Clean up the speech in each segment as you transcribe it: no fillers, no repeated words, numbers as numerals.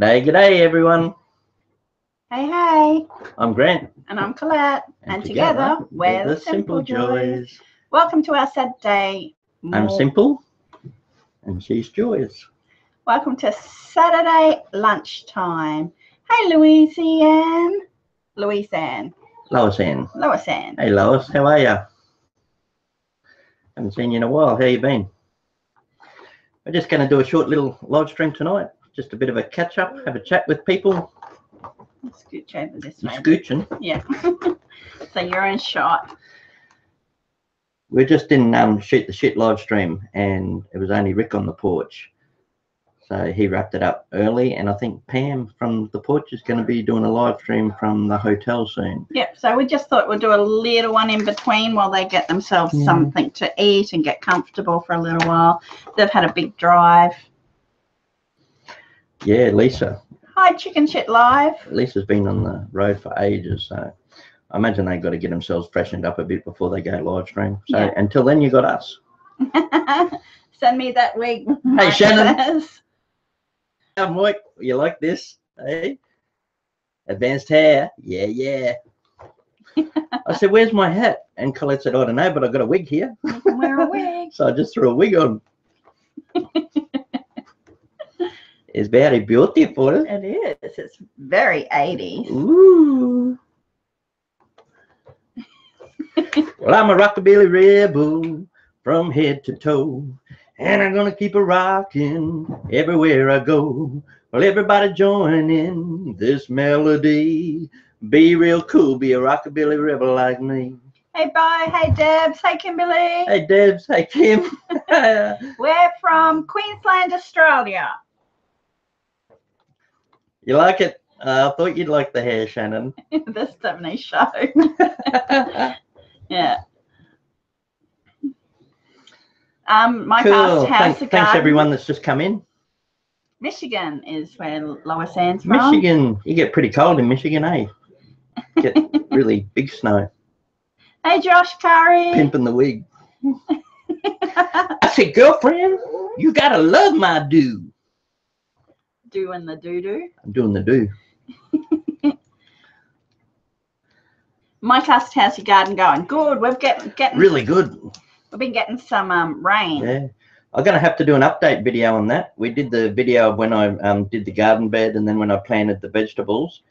G'day, g'day everyone. Hey, hey. I'm Grant. And I'm Collette. And together we're the Simple Joys. Welcome to our Saturday. I'm Simple and she's Joyous. Welcome to Saturday lunchtime. Hey, Louise-Anne. Louise-Anne. Lois-Anne. Lois-Anne. Hey Lois, how are you? Haven't seen you in a while. How you been? We're just going to do a short little live stream tonight. Just a bit of a catch up, have a chat with people. Scooch over this way. Scooching. Yeah. So you're in shot. We're just in Shoot the Shit live stream, and it was only Rick on the porch. So he wrapped it up early, and I think Pam from the porch is going to be doing a live stream from the hotel soon. Yep, so we just thought we'd do a little one in between while they get themselves something to eat and get comfortable for a little while. They've had a big drive. Yeah, Lisa. Hi, Chicken Shit Live. Lisa's been on the road for ages, so I imagine they've got to get themselves freshened up a bit before they go live stream. So yeah. Until then, you got us. Send me that wig. Hey, Shannon. Mike, you like this? Hey, advanced hair. Yeah, yeah. I said, where's my hat? And Collette said, I don't know, but I've got a wig here. You can wear a wig. So I just threw a wig on. It's very beautiful. It is. It's very 80s. Ooh. Well, I'm a rockabilly rebel from head to toe, and I'm gonna keep a rocking everywhere I go. Well, everybody join in this melody. Be real cool, be a rockabilly rebel like me. Hey, bye. Hey, Debs. Hey, Kimberly. Hey, Debs. Hey, Kim. We're from Queensland, Australia. You like it? I thought you'd like the hair, Shannon. The 70s show. Yeah. My cool. past house Thanks everyone that's just come in. Michigan is where Lois-Anne's from. Michigan. You get pretty cold in Michigan, eh? Get really big snow. Hey, Josh Curry. Pimping the wig. I said, girlfriend, you gotta love my do. Doing the doo-doo. I'm doing the do. Mike asked, how's your garden going? Good. We're getting really good. We've been getting some rain. Yeah. I'm going to have to do an update video on that. We did the video of when I did the garden bed and then when I planted the vegetables.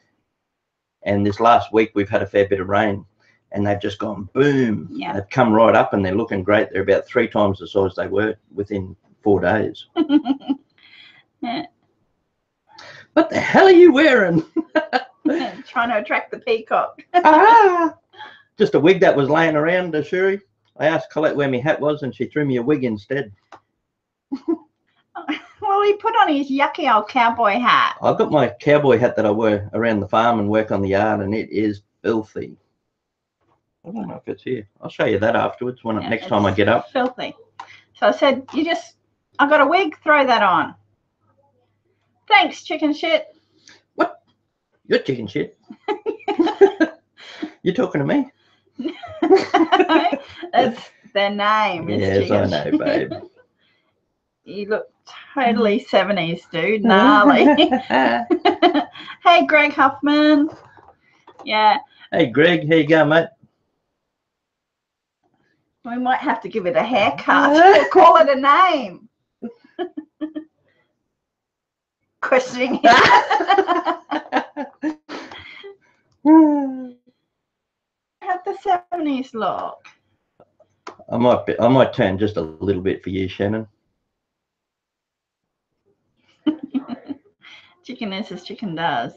And this last week we've had a fair bit of rain. And they've just gone boom. Yeah. They've come right up and they're looking great. They're about 3 times the size they were within 4 days. Yeah. What the hell are you wearing? Trying to attract the peacock. Just a wig that was laying around, Shuri. I asked Collette where my hat was and she threw me a wig instead. Well, he put on his yucky old cowboy hat. I've got my cowboy hat that I wear around the farm and work on the yard, and it is filthy. I don't know if it's here. I'll show you that afterwards next time I get up. Filthy. So I said, I got a wig, throw that on. Thanks, chicken shit. What? You're chicken shit. You're talking to me? That's their name. Yes, I know, babe. You look totally 70s, dude. Gnarly. Hey, Greg Huffman. Yeah. Hey, Greg. How you going, mate? We might have to give it a haircut or call it a name. Questioning him. How'd the 70s look? I might turn just a little bit for you, Shannon. Chicken is as chicken does.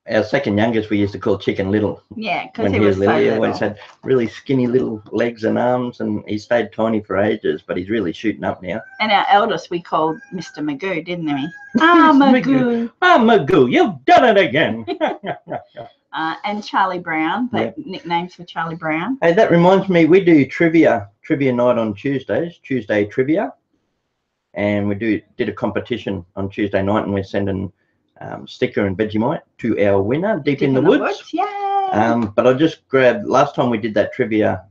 Our second youngest we used to call Chicken Little. Yeah, because he was little. He always had really skinny little legs and arms, and he stayed tiny for ages, but he's really shooting up now. And our eldest we called Mr. Magoo, didn't we? Magoo. Magoo, you've done it again. And Charlie Brown, nicknames for Charlie Brown. Hey, that reminds me, we do trivia night on Tuesdays, Tuesday trivia. And we did a competition on Tuesday night, and we're sending sticker and Vegemite to our winner, Deep in the Woods. Yay! But I just grabbed, last time we did that trivia,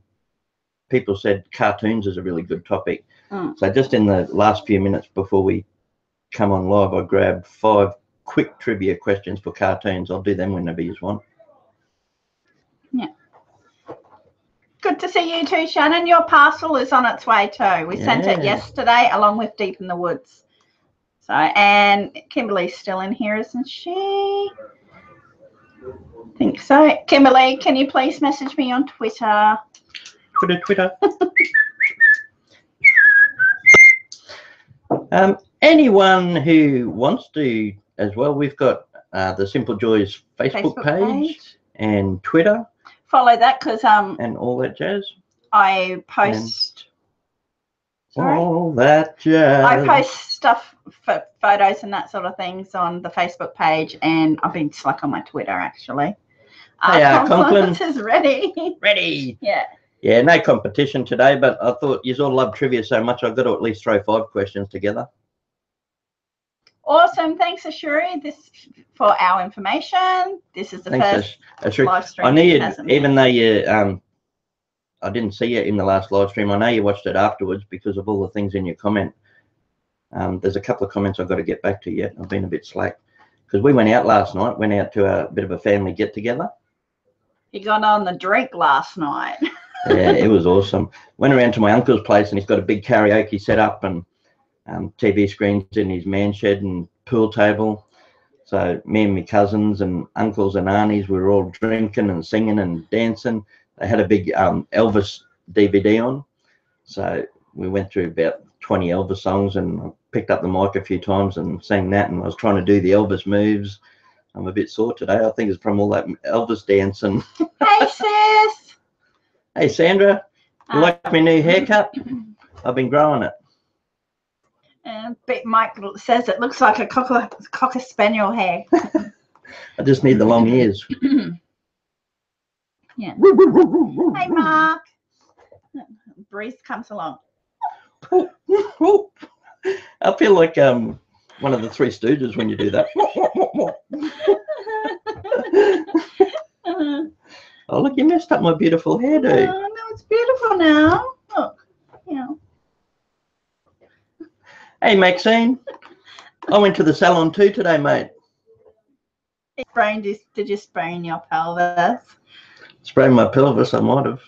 people said cartoons is a really good topic. So just in the last few minutes before we come on live, I grabbed 5 quick trivia questions for cartoons. I'll do them whenever you want. Yeah. Good to see you too, Shannon. Your parcel is on its way too. We sent it yesterday along with Deep in the Woods. So, and Kimberly's still in here, isn't she? I think so. Kimberly, can you please message me on Twitter? Twitter. Anyone who wants to as well, we've got the Simple Joys Facebook page and Twitter. Follow that because and all that jazz. I post all that jazz. I post stuff for photos and that sort of things on the Facebook page, and I've been slack on my Twitter actually. Hey, Conklin is ready. Ready. Yeah. Yeah, no competition today, but I thought you all love trivia so much I've got to at least throw 5 questions together. Awesome. Thanks, Ashuri. This for our information. This is the first live stream. I knew you, even though you I didn't see you in the last live stream. I know you watched it afterwards because of all the things in your comment. There's a couple of comments I've got to get back to yet. I've been a bit slack because we went out last night. Went out to a bit of a family get together. You got on the drink last night. Yeah, it was awesome. Went around to my uncle's place and he's got a big karaoke set up and TV screens in his man shed and pool table. So me and my cousins and uncles and aunties were all drinking and singing and dancing. They had a big Elvis DVD on. So we went through about 20 Elvis songs and I picked up the mic a few times and sang that, and I was trying to do the Elvis moves. I'm a bit sore today. I think it's from all that Elvis dancing. Hey, sis. Hey, Sandra. You like my new haircut? I've been growing it. Mike says it looks like a cocker spaniel hair. I just need the long ears. Yeah. Hey, Mark. Breeze comes along. I feel like one of the Three Stooges when you do that. Oh, look, you messed up my beautiful hairdo. Oh, no, it's beautiful now. Look, you know. Hey, Maxine. I went to the salon too today, mate. Did you sprain your pelvis? Sprain my pelvis, I might have.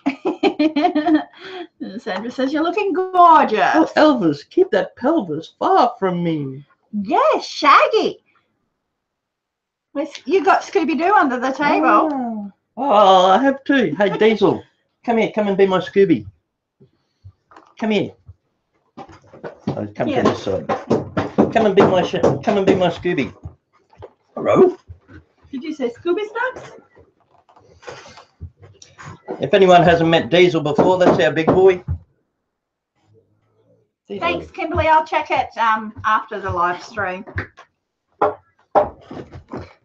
Sandra says, you're looking gorgeous. Oh, Elvis, keep that pelvis far from me. Yes, Shaggy. You got Scooby-Doo under the table. Oh, I have too. Hey, Diesel, come here. Come and be my Scooby. Come here. Oh, come to this side. Come and be my Scooby. Hello. Did you say Scooby Snacks? If anyone hasn't met Diesel before, that's our big boy. Thanks, Kimberly. I'll check it after the live stream.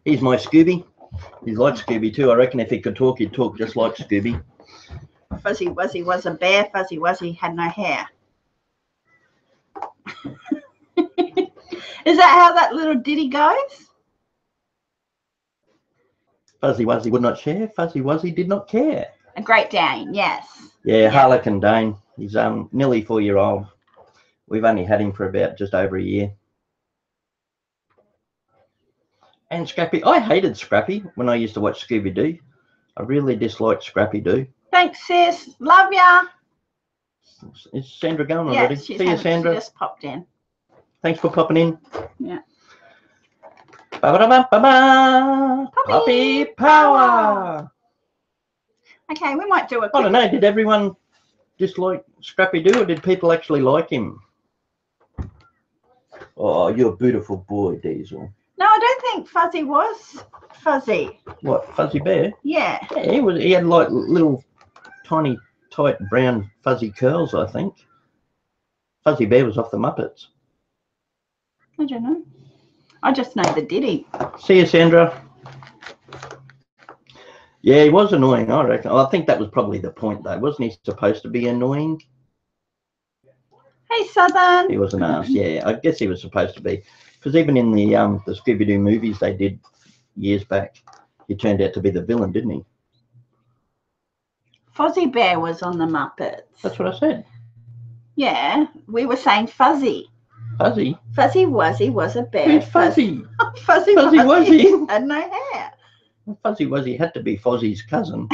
He's my Scooby. He's like Scooby too. I reckon if he could talk, he'd talk just like Scooby. Fuzzy Wuzzy was a bear. Fuzzy Wuzzy had no hair. Is that how that little ditty goes? Fuzzy Wuzzy would not share. Fuzzy Wuzzy did not care. A Great Dane, yes. Yeah, Harlequin Dane. He's nearly 4-year-old. We've only had him for about just over a year. And Scrappy. I hated Scrappy when I used to watch Scooby-Doo. I really disliked Scrappy-Doo. Thanks, sis. Love ya. Is Sandra going already? See you, Sandra. She just popped in. Thanks for popping in. Yeah. Puppy power. Okay, we might do a quick... I don't know. Did everyone dislike Scrappy-Doo or did people actually like him? Oh, you're a beautiful boy, Diesel. No, I don't think Fuzzy was fuzzy. What, Fuzzy Bear? Yeah. Yeah, he had like little tiny, tight, brown, fuzzy curls, I think. Fuzzy Bear was off the Muppets. I don't know. I just know the ditty. See you, Sandra. Yeah, he was annoying, I reckon. I think that was probably the point, though. Wasn't he supposed to be annoying? Hey, Southern. He was an ass, yeah. I guess he was supposed to be. Because even in the Scooby-Doo movies they did years back, he turned out to be the villain, didn't he? Fuzzy Bear was on the Muppets. That's what I said. Yeah, we were saying Fuzzy. Fuzzy. Fuzzy Wuzzy was a bear. Who's Fuzzy? Fuzzy Wuzzy had no hair. Fuzzy Wuzzy had to be Fozzie's cousin.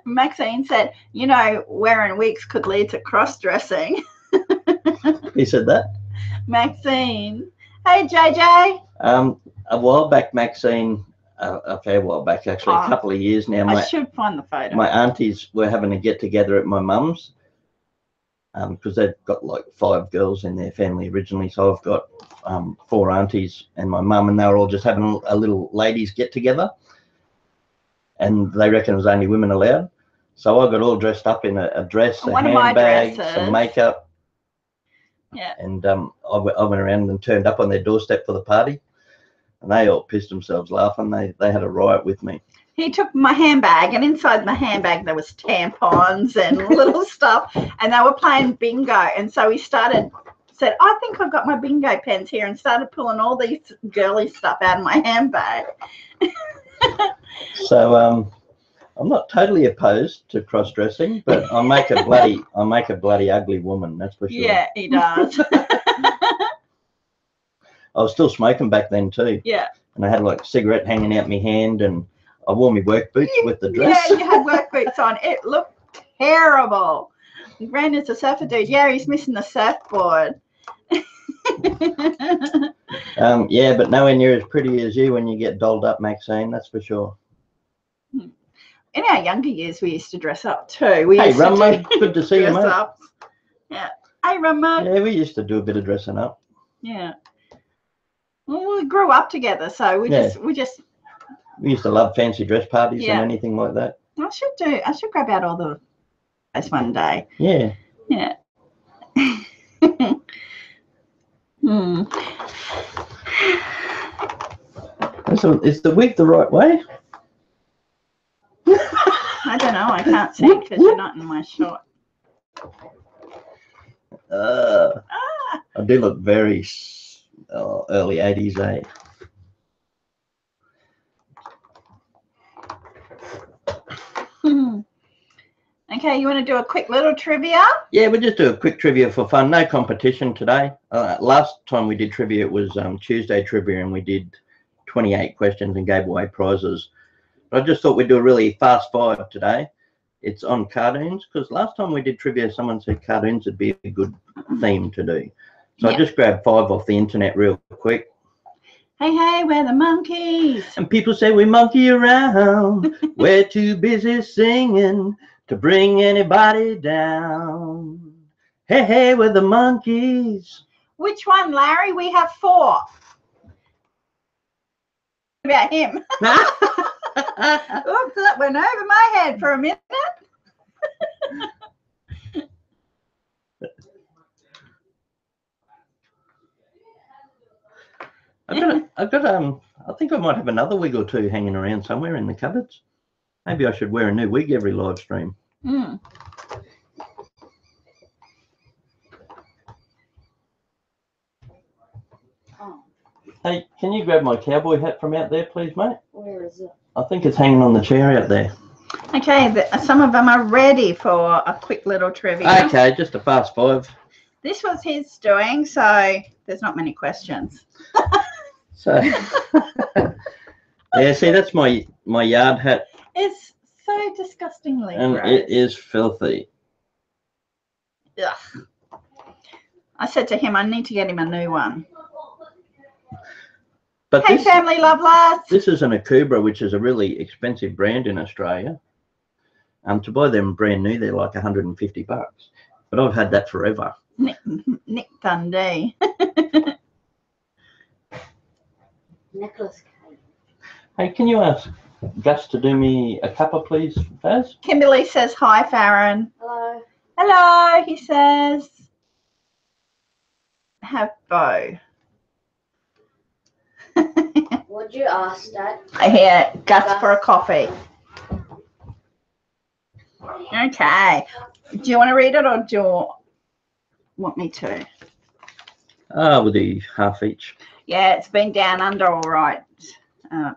Maxine said, you know, wearing wigs could lead to cross-dressing. He said that? Maxine. Hey, JJ. A while back, Maxine, a fair while back, actually, a couple of years now. I should find the photo. My aunties were having a get-together at my mum's because they've got like 5 girls in their family originally. So I've got 4 aunties and my mum, and they were all just having a little ladies get-together. And they reckon it was only women allowed. So I got all dressed up in a dress, a handbag, some makeup. Yeah. And I went around and turned up on their doorstep for the party. And they all pissed themselves laughing. They had a riot with me. He took my handbag, and inside my handbag there was tampons and little stuff. And they were playing bingo. And so he said, I think I've got my bingo pens here, and started pulling all these girly stuff out of my handbag. So I'm not totally opposed to cross-dressing, but I make a bloody ugly woman, that's for sure. Yeah, he does. I was still smoking back then too. Yeah. And I had like a cigarette hanging out my hand, and I wore my work boots with the dress. Yeah, you had work boots on. It looked terrible. Brandon's a surfer dude. Yeah, he's missing the surfboard. Yeah, but nowhere near as pretty as you when you get dolled up, Maxine, that's for sure. In our younger years, we used to dress up too. Hey, Rummo, good to see you, mate. Ups. Yeah. Hey, Rummo. Yeah, we used to do a bit of dressing up. Yeah. Well, we grew up together, so we just. We used to love fancy dress parties and anything like that. I should grab out all the place one day. Yeah. Yeah. So is the wig the right way? I don't know. I can't see because you're not in my shot. I do look very early 80s, eh? Okay, you want to do a quick little trivia? Yeah, we'll just do a quick trivia for fun. No competition today. Last time we did trivia, it was Tuesday trivia, and we did 28 questions and gave away prizes. But I just thought we'd do a really fast 5 today. It's on cartoons, because last time we did trivia, someone said cartoons would be a good theme to do. So I just grabbed 5 off the internet real quick. Hey, hey, we're the monkeys. And people say we monkey around. We're too busy singing to bring anybody down. Hey, hey, we're the monkeys. Which one, Larry? We have 4. About him. Oops, that went over my head for a minute. I think I might have another wig or 2 hanging around somewhere in the cupboards. Maybe I should wear a new wig every live stream. Hey, can you grab my cowboy hat from out there, please, mate? Where is it? I think it's hanging on the chair out there. Okay, some of them are ready for a quick little trivia. Okay, just a fast 5. This was his doing, so there's not many questions. So, yeah, see, that's my yard hat. It's so disgustingly and gross. It is filthy. Ugh. I said to him, I need to get him a new one. But hey, family love lads. This is an Akubra, which is a really expensive brand in Australia. To buy them brand new, they're like $150. But I've had that forever. Nick Dundee. Necklace. Hey, can you ask Gus to do me a cuppa, please, Faz? Kimberly says hi, Faron. Hello. Hello, he says. Have Bo. What'd you ask, Dad? I hear Gus for a coffee. Okay. Do you want to read it, or do you want me to? We'll do half each. Yeah, it's been down under all right,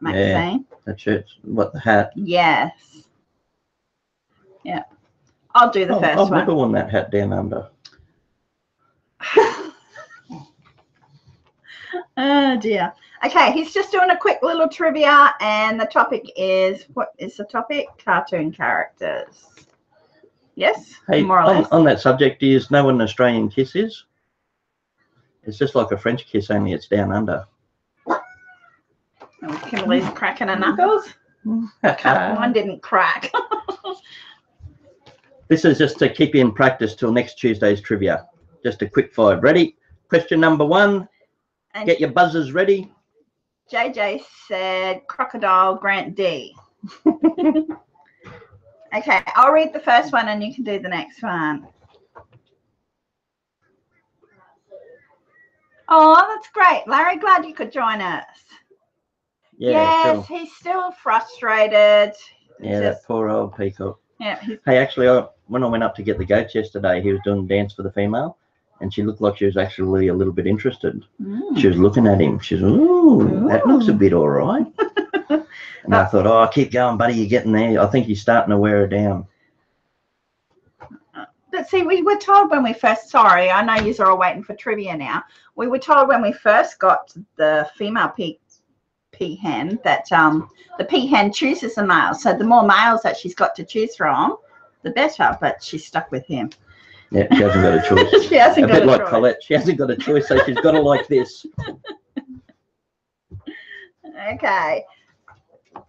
Maxine. Yeah, that's it. What, the hat? Yes. Yeah. I'll do the first I've one. never worn that hat down under. Oh dear. Okay, he's just doing a quick little trivia, and the topic is, what is the topic? Cartoon characters. Yes, Hey, more or less. on that subject, do you know what an Australian kiss is? It's just like a French kiss, only it's down under. Oh, Kimberly's cracking her knuckles. One didn't crack. This is just to keep you in practice till next Tuesday's trivia. Just a quick 5. Ready? Question number 1. And Get your buzzers ready. JJ said crocodile Grant D. Okay, I'll read the first one and you can do the next one. Oh, that's great. Larry, glad you could join us. Yeah, yes, he's still frustrated. Yeah, that poor old peacock. Yeah. Hey, actually, when I went up to get the goats yesterday, he was doing the dance for the female, and she looked like she was actually a little bit interested. She was looking at him. She's, ooh, that looks a bit all right. And I thought, oh, keep going, buddy. You're getting there. I think he's starting to wear her down. But see, we were told when we first, sorry, I know you're all waiting for trivia now. We were told when we first got the female peahen that the peahen chooses the male. So the more males that she's got to choose from, the better. But she's stuck with him. Yeah, she hasn't got a choice. She hasn't got a choice. A bit like Collette. She hasn't got a choice, so she's got to like this. Okay.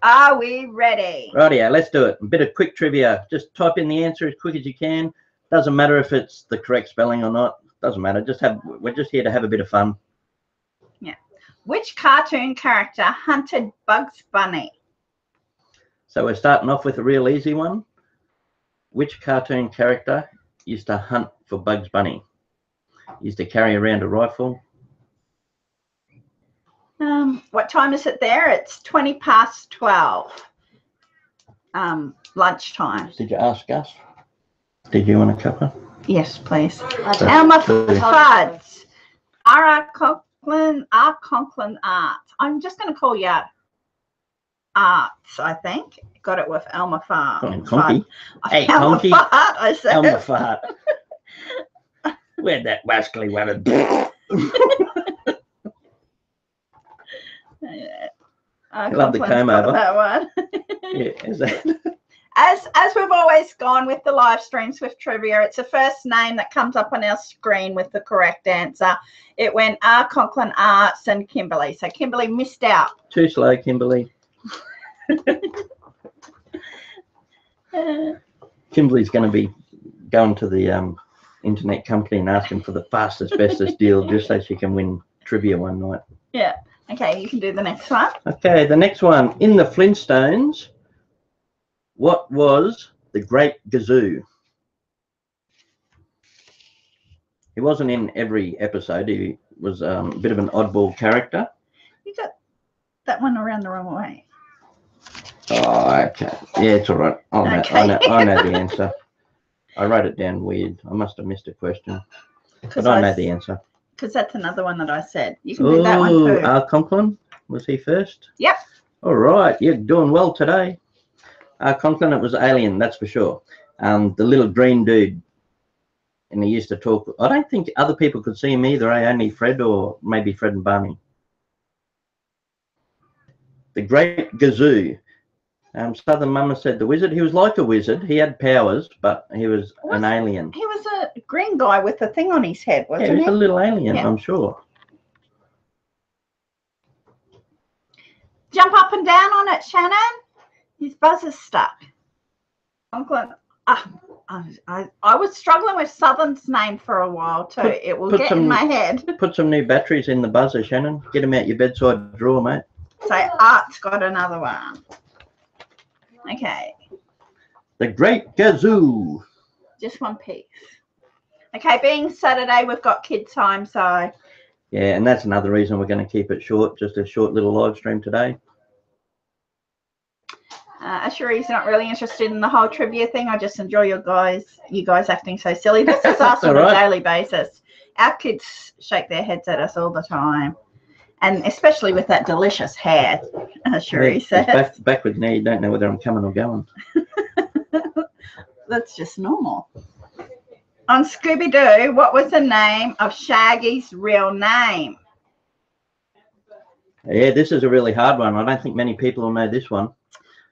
Are we ready? Rightio, let's do it. A bit of quick trivia. Just type in the answer as quick as you can. Doesn't matter if it's the correct spelling or not. Doesn't matter. We're just here to have a bit of fun. Yeah. Which cartoon character hunted Bugs Bunny? So we're starting off with a real easy one. Which cartoon character used to hunt for Bugs Bunny? Used to carry around a rifle. What time is it there? It's 20 past 12. Lunchtime. Did you ask us? Did you want a cuppa? Yes, please. Elmer Fudd. R. Conklin Art. I'm just going to call you Arts, I think. Got it with Elmer Fudd. Hey, Elmer Fudd, I said. Elmer Fudd. Where'd that rascally one? I love the comb over. That one. Yeah, is that? As we've always gone with the live streams with trivia, it's the first name that comes up on our screen with the correct answer. It went R. Conklin Arts and Kimberly. So Kimberly missed out. Too slow, Kimberly. Kimberly's going to be going to the internet company and asking for the fastest, bestest deal just so she can win trivia one night. Yeah. Okay, you can do the next one. Okay, the next one. In the Flintstones, what was the Great Gazoo? He wasn't in every episode. He was a bit of an oddball character. You got that one around the wrong way. Oh, okay. Yeah, it's all right. I know the answer. I wrote it down weird. I must have missed a question. But I know the answer. Because that's another one that I said. You can do that one too. R. Conklin, was he first? Yep. All right, you're doing well today. R. Conklin, it was Alien, that's for sure. The little green dude. And he used to talk. I don't think other people could see him either, only Fred or maybe Fred and Barney. The Great Gazoo. Southern Mama said the wizard. He was like a wizard. He had powers, but he was an alien. He was a green guy with a thing on his head, wasn't he? He was a little alien, yeah. I'm sure. Jump up and down on it, Shannon. His buzzer's stuck. Conklin. I was struggling with Southern's name for a while too. It will get in my head. Put some new batteries in the buzzer, Shannon. Get them out your bedside drawer, mate. So Art's got another one. Okay. The Great Gazoo. Just one piece. Okay, being Saturday, we've got kid time, so. Yeah, and that's another reason we're going to keep it short, just a short little live stream today. Ashuri's not really interested in the whole trivia thing. I just enjoy you guys acting so silly. This is us on a daily basis. Our kids shake their heads at us all the time. And especially with that delicious hair, Ashuri says. Backwards now, you don't know whether I'm coming or going. That's just normal. On Scooby-Doo, what was the name of Shaggy's real name? Yeah, this is a really hard one. I don't think many people will know this one.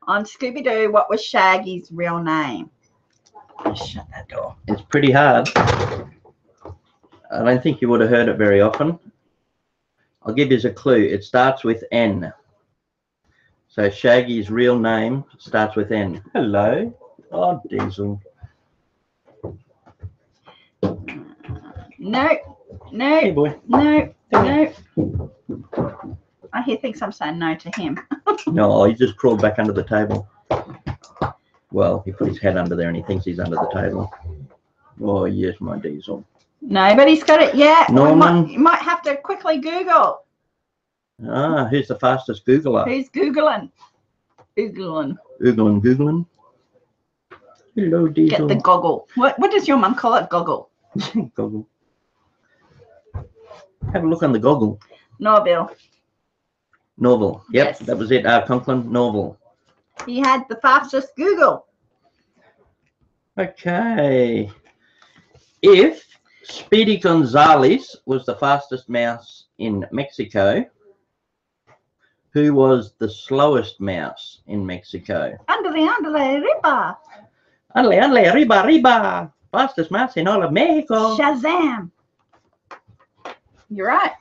On Scooby-Doo, what was Shaggy's real name? Shut that door. It's pretty hard. I don't think you would have heard it very often. I'll give you a clue. It starts with N. So Shaggy's real name starts with N. Hello. Oh, Diesel. No, no, Hey, boy. no, no. He thinks I'm saying no to him. No, he just crawled back under the table. Well, he put his head under there and he thinks he's under the table. Oh, yes, my Diesel. Nobody's got it yet. Norman. You might have to quickly Google. Ah, who's the fastest Googler? Who's Googling? Googling. Googling. Hello, Diesel. Get the goggle. What does your mum call it? Goggle. Goggle. Have a look on the goggle. Norville. Norval. Yep, Yes. that was it. Conklin, Norval. He had the fastest Google. Okay. If Speedy Gonzales was the fastest mouse in Mexico, who was the slowest mouse in Mexico? Andale, riba. Andale, arriba. Fastest mouse in all of Mexico. Shazam. You're right.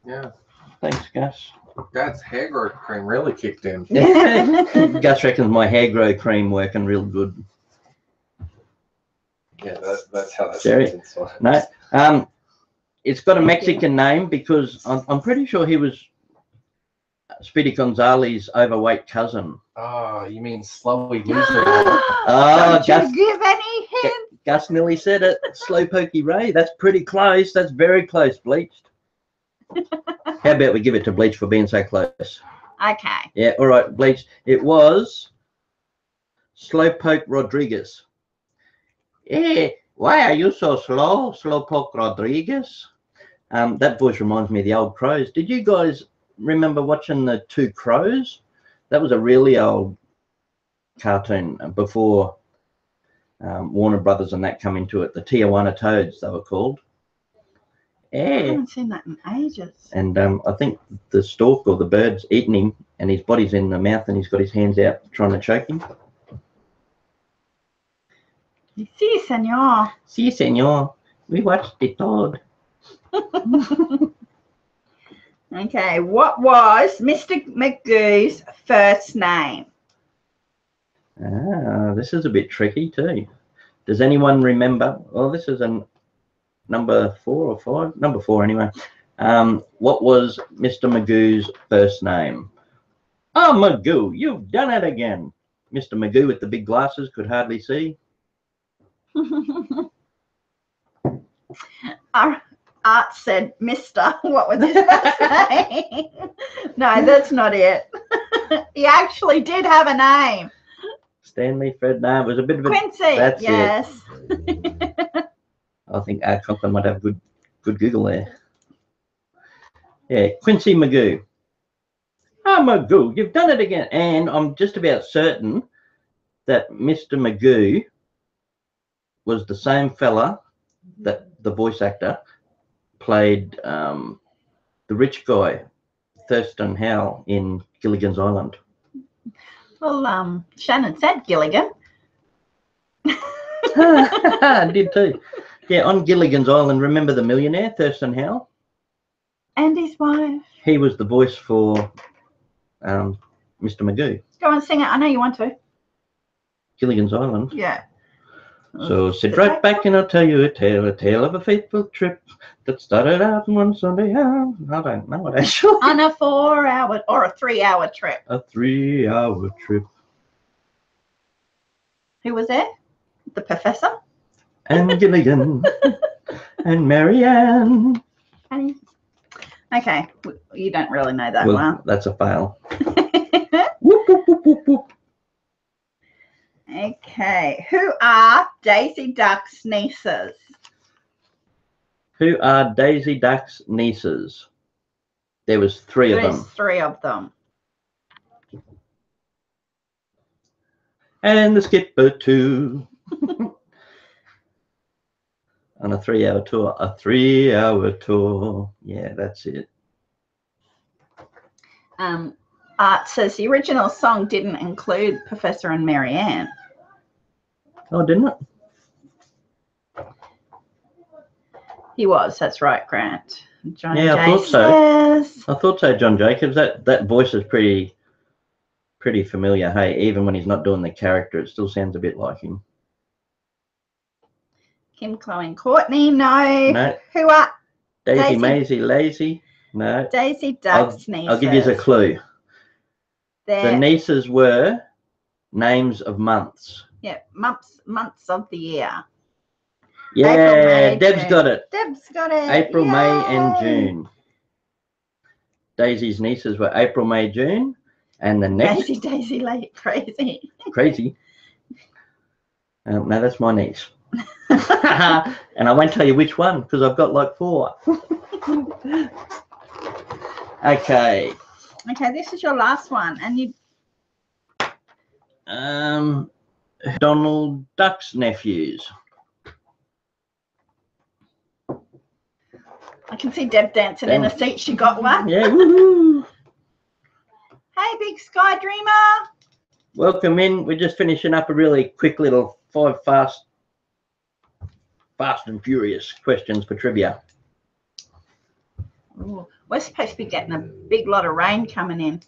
Yeah. Thanks, Gus. Dad's hair growth cream really kicked in. Gus reckons my hair grow cream working real good. Yeah, that's how that's Jerry? inside. No, it's got a Mexican name because I'm pretty sure he was Speedy Gonzales' overweight cousin. Oh, you mean Slowy Lizard? Oh, Don't you give any hint. Gus nearly said it. Slowpokey Ray. That's pretty close. That's very close, Bleached. How about we give it to Bleach for being so close? Okay. Yeah, all right, Bleach. It was Slowpoke Rodriguez. Yeah, why are you so slow, Slowpoke Rodriguez? That voice reminds me of the old Crows. Did you guys remember watching the Two Crows? That was a really old cartoon before Warner Brothers and that come into it. The Tijuana Toads, they were called. I Yeah. haven't seen that in ages. And I think the stork or the bird's eating him and his body's in the mouth and he's got his hands out trying to choke him. Si, senor. Si, senor. We watched the toad. Okay, what was Mr. Magoo's first name? Ah, this is a bit tricky too. Does anyone remember? Oh, this is a number 4 or 5? Number 4 anyway. What was Mr. Magoo's first name? Oh, Magoo, you've done it again. Mr. Magoo with the big glasses could hardly see. Art said, Mr. What was his first name? No, that's not it. He actually did have a name. Stanley Fred. No, it was a bit of a... Quincy. That's yes. I think Conklin might have good Google there. Yeah, Quincy Magoo. Oh, Magoo, you've done it again. And I'm just about certain that Mr. Magoo was the same fella that the voice actor played the rich guy, Thurston Howell, in Gilligan's Island. Well, Shannon said Gilligan. I did too. Yeah, on Gilligan's Island, remember the millionaire, Thurston Howell? And his wife. He was the voice for Mr. Magoo. Go and sing it. I know you want to. Gilligan's Island. Yeah. So sit right back and I'll tell you a tale of a fateful trip that started out one Sunday. I don't know it actually. On a 4-hour or a 3-hour trip. A 3-hour trip. Who was there? The professor? And Gilligan and Marianne. Okay, you don't really know that Well, one. that's a fail. Whoop, whoop, whoop, whoop, whoop. Okay, who are Daisy Duck's nieces? Who are Daisy Duck's nieces? There was 3 of them. There's 3 of them. And the skipper too. On a 3-hour tour. A 3-hour tour. Yeah, that's it. Art says the original song didn't include Professor and Marianne. Oh, didn't it? He was. That's right, Grant. John Yeah, I J thought so. says, I thought so, John Jacobs. That voice is pretty familiar. Hey, even when he's not doing the character, it still sounds a bit like him. Kim, Chloe, and Courtney. No. No. Who are? Daisy, Maisie, Lazy. No. Daisy Duck's nieces. I'll give you a clue. They're, The nieces were names of months. yeah, months of the year. Yeah, April, May, Deb's June. got it. Deb's got it. April, May, and Yay. June. Daisy's nieces were April, May, June. And the next... Daisy, late, crazy. Crazy. No, that's my niece. And I won't tell you which one because I've got like 4. Okay. Okay, this is your last one. And you... Donald Duck's nephews. I can see Deb dancing in a seat. She got one. Yeah, woohoo. Hey, Big Sky Dreamer. Welcome in. We're just finishing up a really quick little 5 fast and furious questions for trivia. Ooh, we're supposed to be getting a big lot of rain coming in.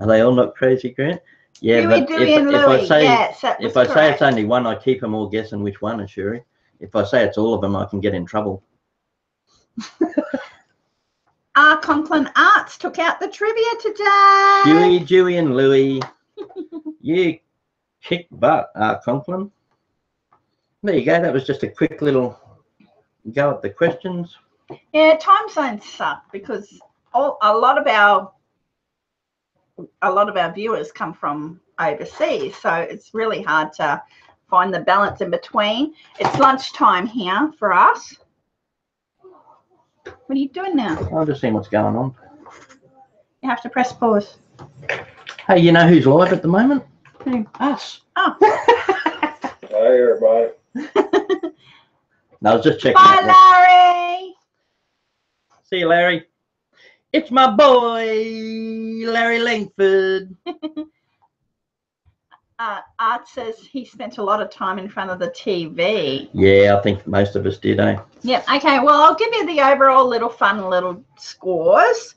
Are they all not crazy, Grant? Yeah, Huey, but Dewey, and if I Louie. say Yes, that was if I say correct. it's only one, I keep them all guessing which one, Ashuri. If I say it's all of them, I can get in trouble. Conklin Arts took out the trivia today. Huey, Dewey, and Louie. You kick butt, Conklin. There you go. That was just a quick little go at the questions. Yeah, time zones suck because a lot of our viewers come from overseas, so it's really hard to find the balance in between. It's lunchtime here for us. What are you doing now? I'll just see what's going on. You have to press pause. Hey, you know who's live at the moment? Who? Us. Oh. Hey, everybody. No, I was just checking. Bye, Larry. See you, Larry. It's my boy, Larry Langford. Art says he spent a lot of time in front of the TV. Yeah, I think most of us did, eh? Yep. Okay. Well, I'll give you the overall fun little scores.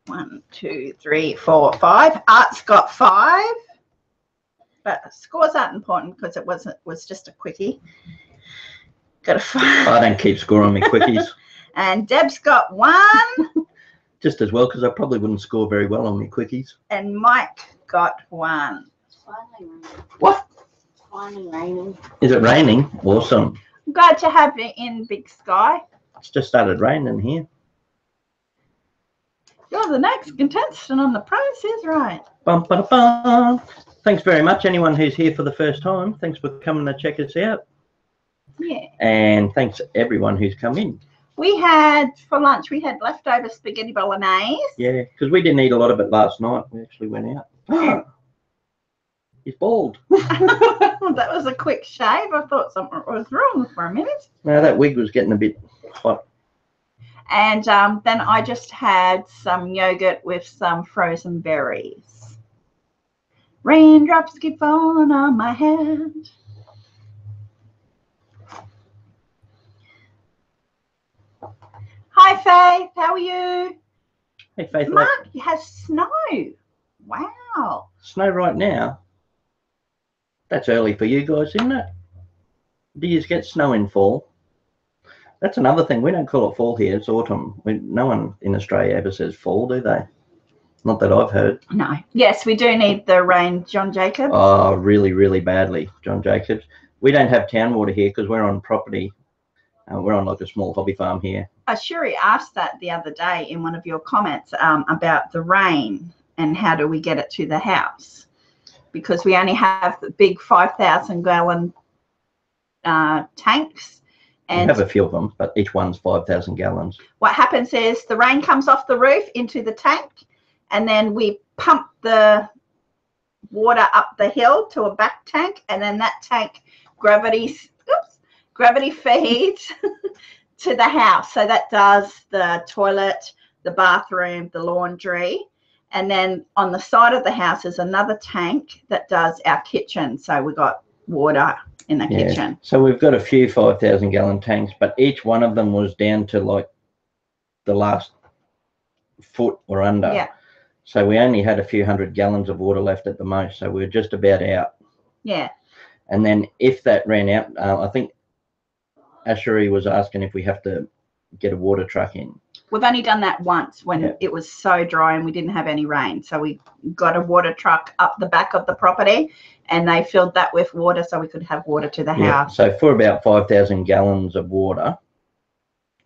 1, 2, 3, 4, 5. Art's got 5, but scores aren't important because it was just a quickie. Got a 5. I don't keep score on me quickies. And Deb's got 1. Just as well, because I probably wouldn't score very well on me quickies. And Mike got 1. It's finally raining. What? It's finally raining. Is it raining? Awesome. I'm glad to have you in, Big Sky. It's just started raining here. You're the next contestant on The Price is Right. Bum, ba, da, bum. Thanks very much, anyone who's here for the first time. Thanks for coming to check us out. Yeah. And thanks everyone who's come in. We had, for lunch, we had leftover spaghetti bolognese. Yeah, because we didn't eat a lot of it last night. We actually went out. He's bald. That was a quick shave. I thought something was wrong for a minute. No, that wig was getting a bit hot. And then I just had some yogurt with some frozen berries. Raindrops keep falling on my head. Hi, Faith. How are you? Hey, Faith. Mark, it has snow. Wow. Snow right now? That's early for you guys, isn't it? Do you get snow in fall? That's another thing. We don't call it fall here. It's autumn. No one in Australia ever says fall, do they? Not that I've heard. No. Yes, we do need the rain, John Jacobs. Oh, really, really badly, John Jacobs. We don't have town water here because we're on property. We're on like a small hobby farm here. Shuri asked that the other day in one of your comments about the rain and how do we get it to the house, because we only have the big 5,000 gallon tanks. And we have a few of them, but each one's 5,000 gallons. what happens is the rain comes off the roof into the tank, and then we pump the water up the hill to a back tank, and then that tank gravity feeds to the house. So that does the toilet, the bathroom, the laundry, And then on the side of the house is another tank that does our kitchen. So we got water in the kitchen. So we've got a few 5,000 gallon tanks, but each one of them was down to like the last foot or under. Yeah. So we only had a few 100 gallons of water left at the most. So we were just about out. Yeah. And then if that ran out, I think Ashery was asking if we have to get a water truck in. We've only done that once when it was so dry and we didn't have any rain. So we got a water truck up the back of the property and they filled that with water so we could have water to the house. So for about 5,000 gallons of water,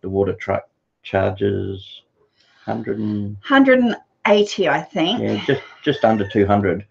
the water truck charges 180, I think. Yeah, just under 200.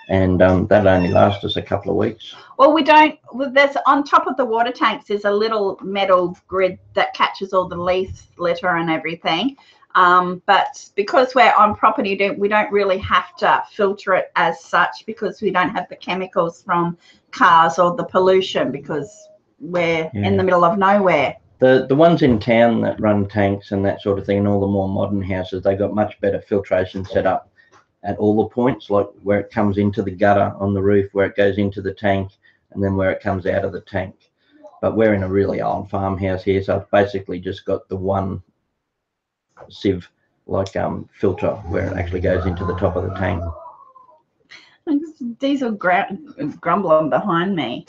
And that'll only last us a couple of weeks. Well, there's on top of the water tanks is a little metal grid that catches all the leaf litter and everything. But because we're on property, we don't really have to filter it as such because we don't have the chemicals from cars or the pollution because we're in the middle of nowhere. The ones in town that run tanks and that sort of thing, and all the more modern houses, they got much better filtration set up at all the points, like where it comes into the gutter on the roof, where it goes into the tank, and then where it comes out of the tank. But we're in a really old farmhouse here, so it's basically just got the one sieve like filter where it actually goes into the top of the tank. Diesel grumbling behind me.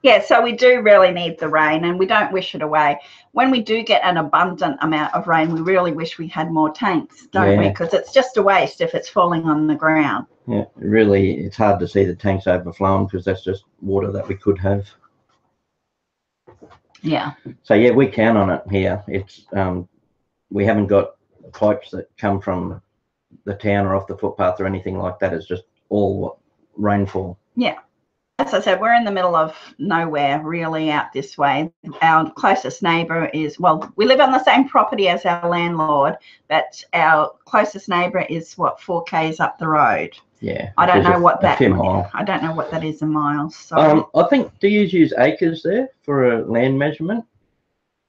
Yeah, so we do really need the rain and we don't wish it away. When we do get an abundant amount of rain, we really wish we had more tanks, don't we? Because it's just a waste if it's falling on the ground. Yeah, really, it's hard to see the tanks overflowing because that's just water that we could have. Yeah. So, yeah, we count on it here. It's we haven't got pipes that come from the town or off the footpath or anything like that. It's just all rainfall. Yeah. As I said, we're in the middle of nowhere, really out this way. Our closest neighbour is, well, we live on the same property as our landlord, but our closest neighbour is, 4 k's up the road. Yeah. I don't know what that. I don't know what that is in miles. So. I think, do you use acres there for a land measurement?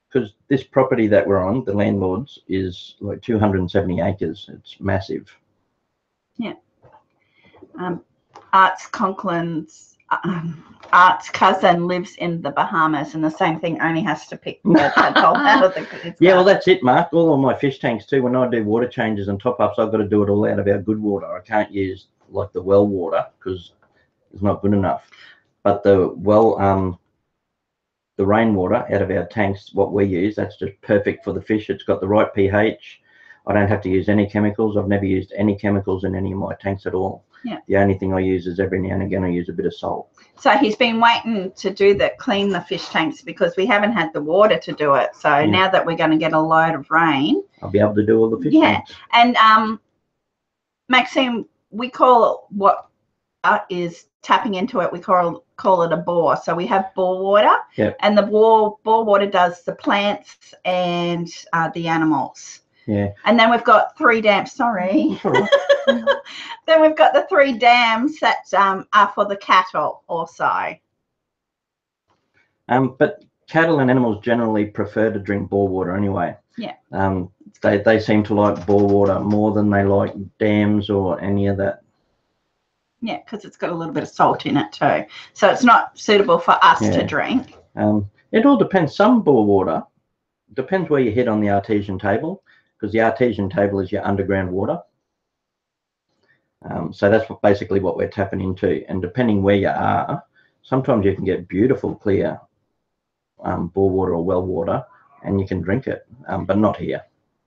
Because this property that we're on, the landlord's, is like 270 acres. It's massive. Yeah. Art's Conklin's Art's cousin lives in the Bahamas, and the same thing, only has to pick the tadpole out of the. Yeah, well, that's it, Mark. All of my fish tanks too. When I do water changes and top ups, I've got to do it all out of our good water. I can't use like the well water because it's not good enough. But the the rainwater out of our tanks, what we use, that's just perfect for the fish. It's got the right pH. I don't have to use any chemicals. I've never used any chemicals in any of my tanks at all. Yeah. The only thing I use is every now and again I use a bit of salt. So he's been waiting to clean the fish tanks because we haven't had the water to do it. So now that we're going to get a load of rain, I'll be able to do all the fish tanks. And Maxine, we call what is tapping into it, we call it a bore. So we have bore water, and the bore water does the plants and the animals. Yeah. And then we've got 3 dams. Sorry. Then we've got the 3 dams that are for the cattle also. But cattle and animals generally prefer to drink bore water anyway. Yeah. They seem to like bore water more than they like dams or any of that. Yeah, because it's got a little bit of salt in it too. So it's not suitable for us to drink. It all depends. Some bore water, depends where you hit on the artesian table, because the artesian table is your underground water. So that's basically what we're tapping into. And depending where you are, sometimes you can get beautiful, clear bore water or well water, and you can drink it, but not here.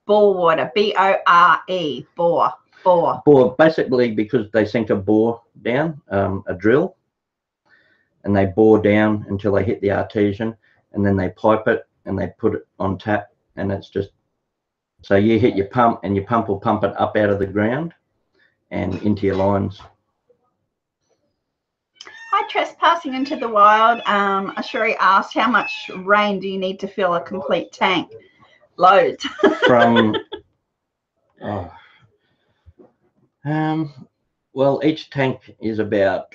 Bore water, B-O-R-E, bore. Bore, basically because they sink a bore down, a drill, and they bore down until they hit the artesian, and then they pipe it and they put it on tap, and it's just, so you hit your pump and your pump will pump it up out of the ground and into your lines. Hi, trespassing into the wild. Ashuri asked, how much rain do you need to fill a complete tank? Loads. Well, each tank is about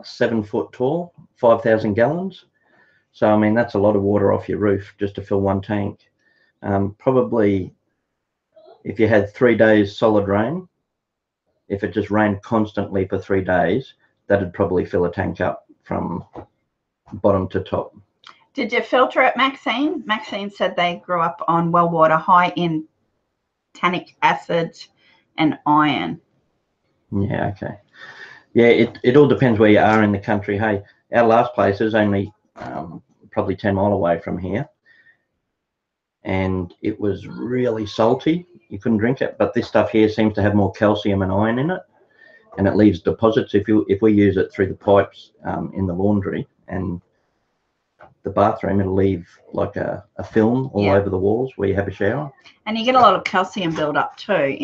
7 foot tall, 5,000 gallons. So, I mean, that's a lot of water off your roof just to fill one tank. Probably if you had 3 days solid rain, if it just rained constantly for 3 days, that'd probably fill a tank up from bottom to top. Did you filter it, Maxine? Maxine said they grew up on well water high in tannic acid and iron. Yeah, okay. Yeah, it all depends where you are in the country. Hey, our last place is only probably 10 mile away from here, and it was really salty. You couldn't drink it, but this stuff here seems to have more calcium and iron in it, and it leaves deposits. If we use it through the pipes in the laundry and the bathroom, it'll leave like a film all over the walls where you have a shower. And you get a lot of calcium build-up too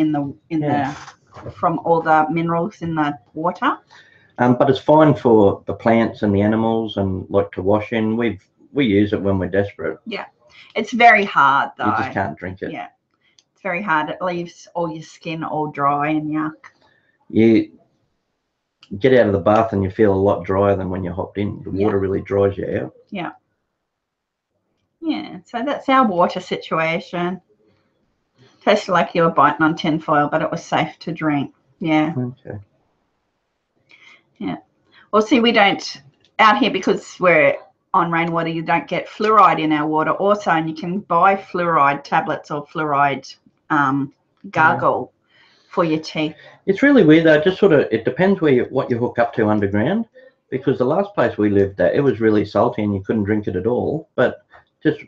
from all the minerals in the water. But it's fine for the plants and the animals, and like to wash in. We use it when we're desperate. Yeah, it's very hard though. You just can't drink it. Yeah, it's very hard. It leaves all your skin all dry and yuck. You get out of the bath and you feel a lot drier than when you hopped in. The water really dries you out. Yeah. Yeah, so that's our water situation. Tasted like you were biting on tinfoil, but it was safe to drink. Yeah. Okay. Yeah. Well, see, we don't, out here, because we're on rainwater, you don't get fluoride in our water also, and you can buy fluoride tablets or fluoride gargle for your teeth. It's really weird though. Just sort of, it depends what you hook up to underground, because the last place we lived at, it was really salty and you couldn't drink it at all. But just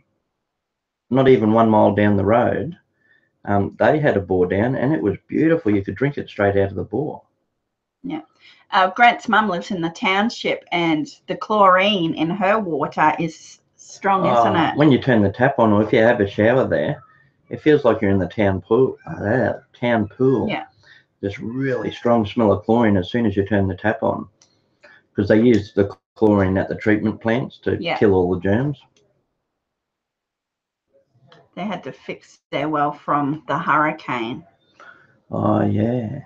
not even 1 mile down the road, they had a bore down, and it was beautiful. You could drink it straight out of the bore. Yeah. Grant's mum lives in the township, and the chlorine in her water is strong, isn't it? When you turn the tap on, or if you have a shower there, it feels like you're in the town pool. Town pool. Yeah. This really strong smell of chlorine as soon as you turn the tap on, because they use the chlorine at the treatment plants to kill all the germs. They had to fix their well from the hurricane. Oh, yeah.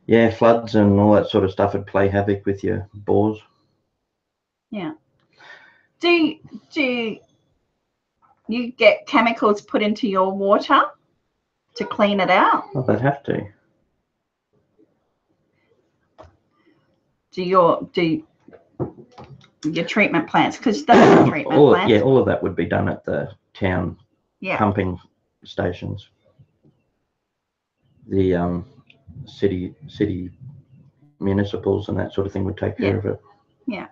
Yeah, floods and all that sort of stuff would play havoc with your bores. Yeah. Do you get chemicals put into your water to clean it out? Well, they'd have to. Do your treatment plants, because those treatment plants. Yeah, all of that would be done at the town pumping stations. The city municipals and that sort of thing would take care of it. Yeah.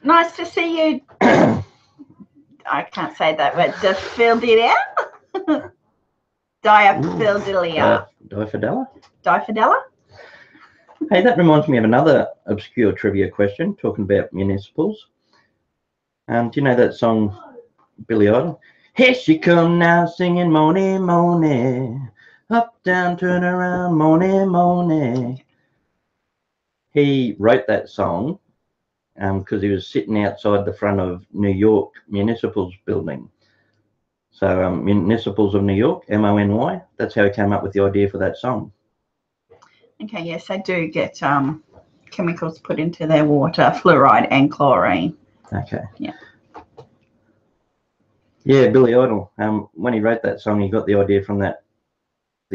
Nice to see you. I can't say that word. Diaphilia? Diaphilia. Difidella? Hey, that reminds me of another obscure trivia question, talking about municipals. Do you know that song, Billy Idol? Here she come now, singing Money, Money. Up, down, turn around, Money, Money. He wrote that song because he was sitting outside the front of New York Municipals building. So Municipals of New York, MONY, that's how he came up with the idea for that song. Okay, yes, they do get chemicals put into their water, fluoride and chlorine. Okay. Yeah. Yeah, Billy Idol. When he wrote that song, he got the idea from the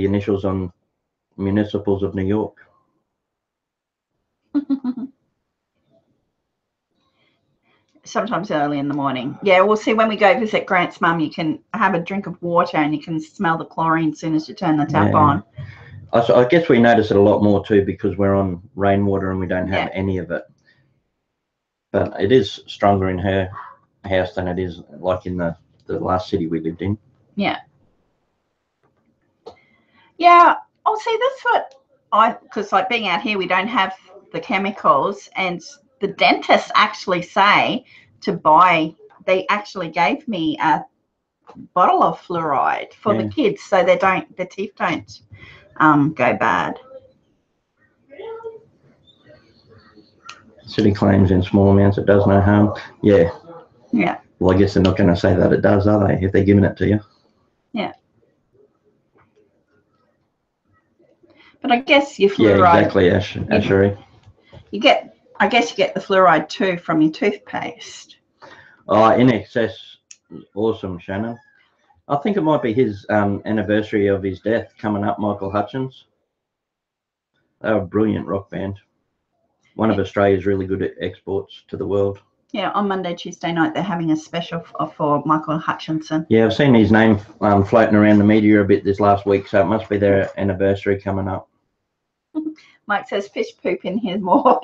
initials on Municipals of New York. Sometimes early in the morning. Yeah, we'll see when we go visit Grant's mum, you can have a drink of water and you can smell the chlorine as soon as you turn the tap on. I guess we notice it a lot more too because we're on rainwater and we don't have any of it. But it is stronger in her house than it is like in the last city we lived in. Yeah. Yeah. Oh, see, that's what because like being out here, we don't have the chemicals, and the dentists actually say to buy, they actually gave me a bottle of fluoride for the kids so their teeth don't go bad. City claims in small amounts it does no harm. Yeah. Yeah. Well, I guess they're not going to say that it does, are they, if they're giving it to you? Yeah. But I guess your fluoride. Yeah, exactly, Ashery. I guess you get the fluoride too from your toothpaste. Oh, in excess, awesome, Shannon. I think it might be his anniversary of his death coming up, Michael Hutchence. They were a brilliant rock band. One of Australia's really good exports to the world. Yeah, on Monday, Tuesday night, they're having a special for Michael Hutchinson. Yeah, I've seen his name floating around the media a bit this last week, so it must be their anniversary coming up. Mike says fish poop in his water.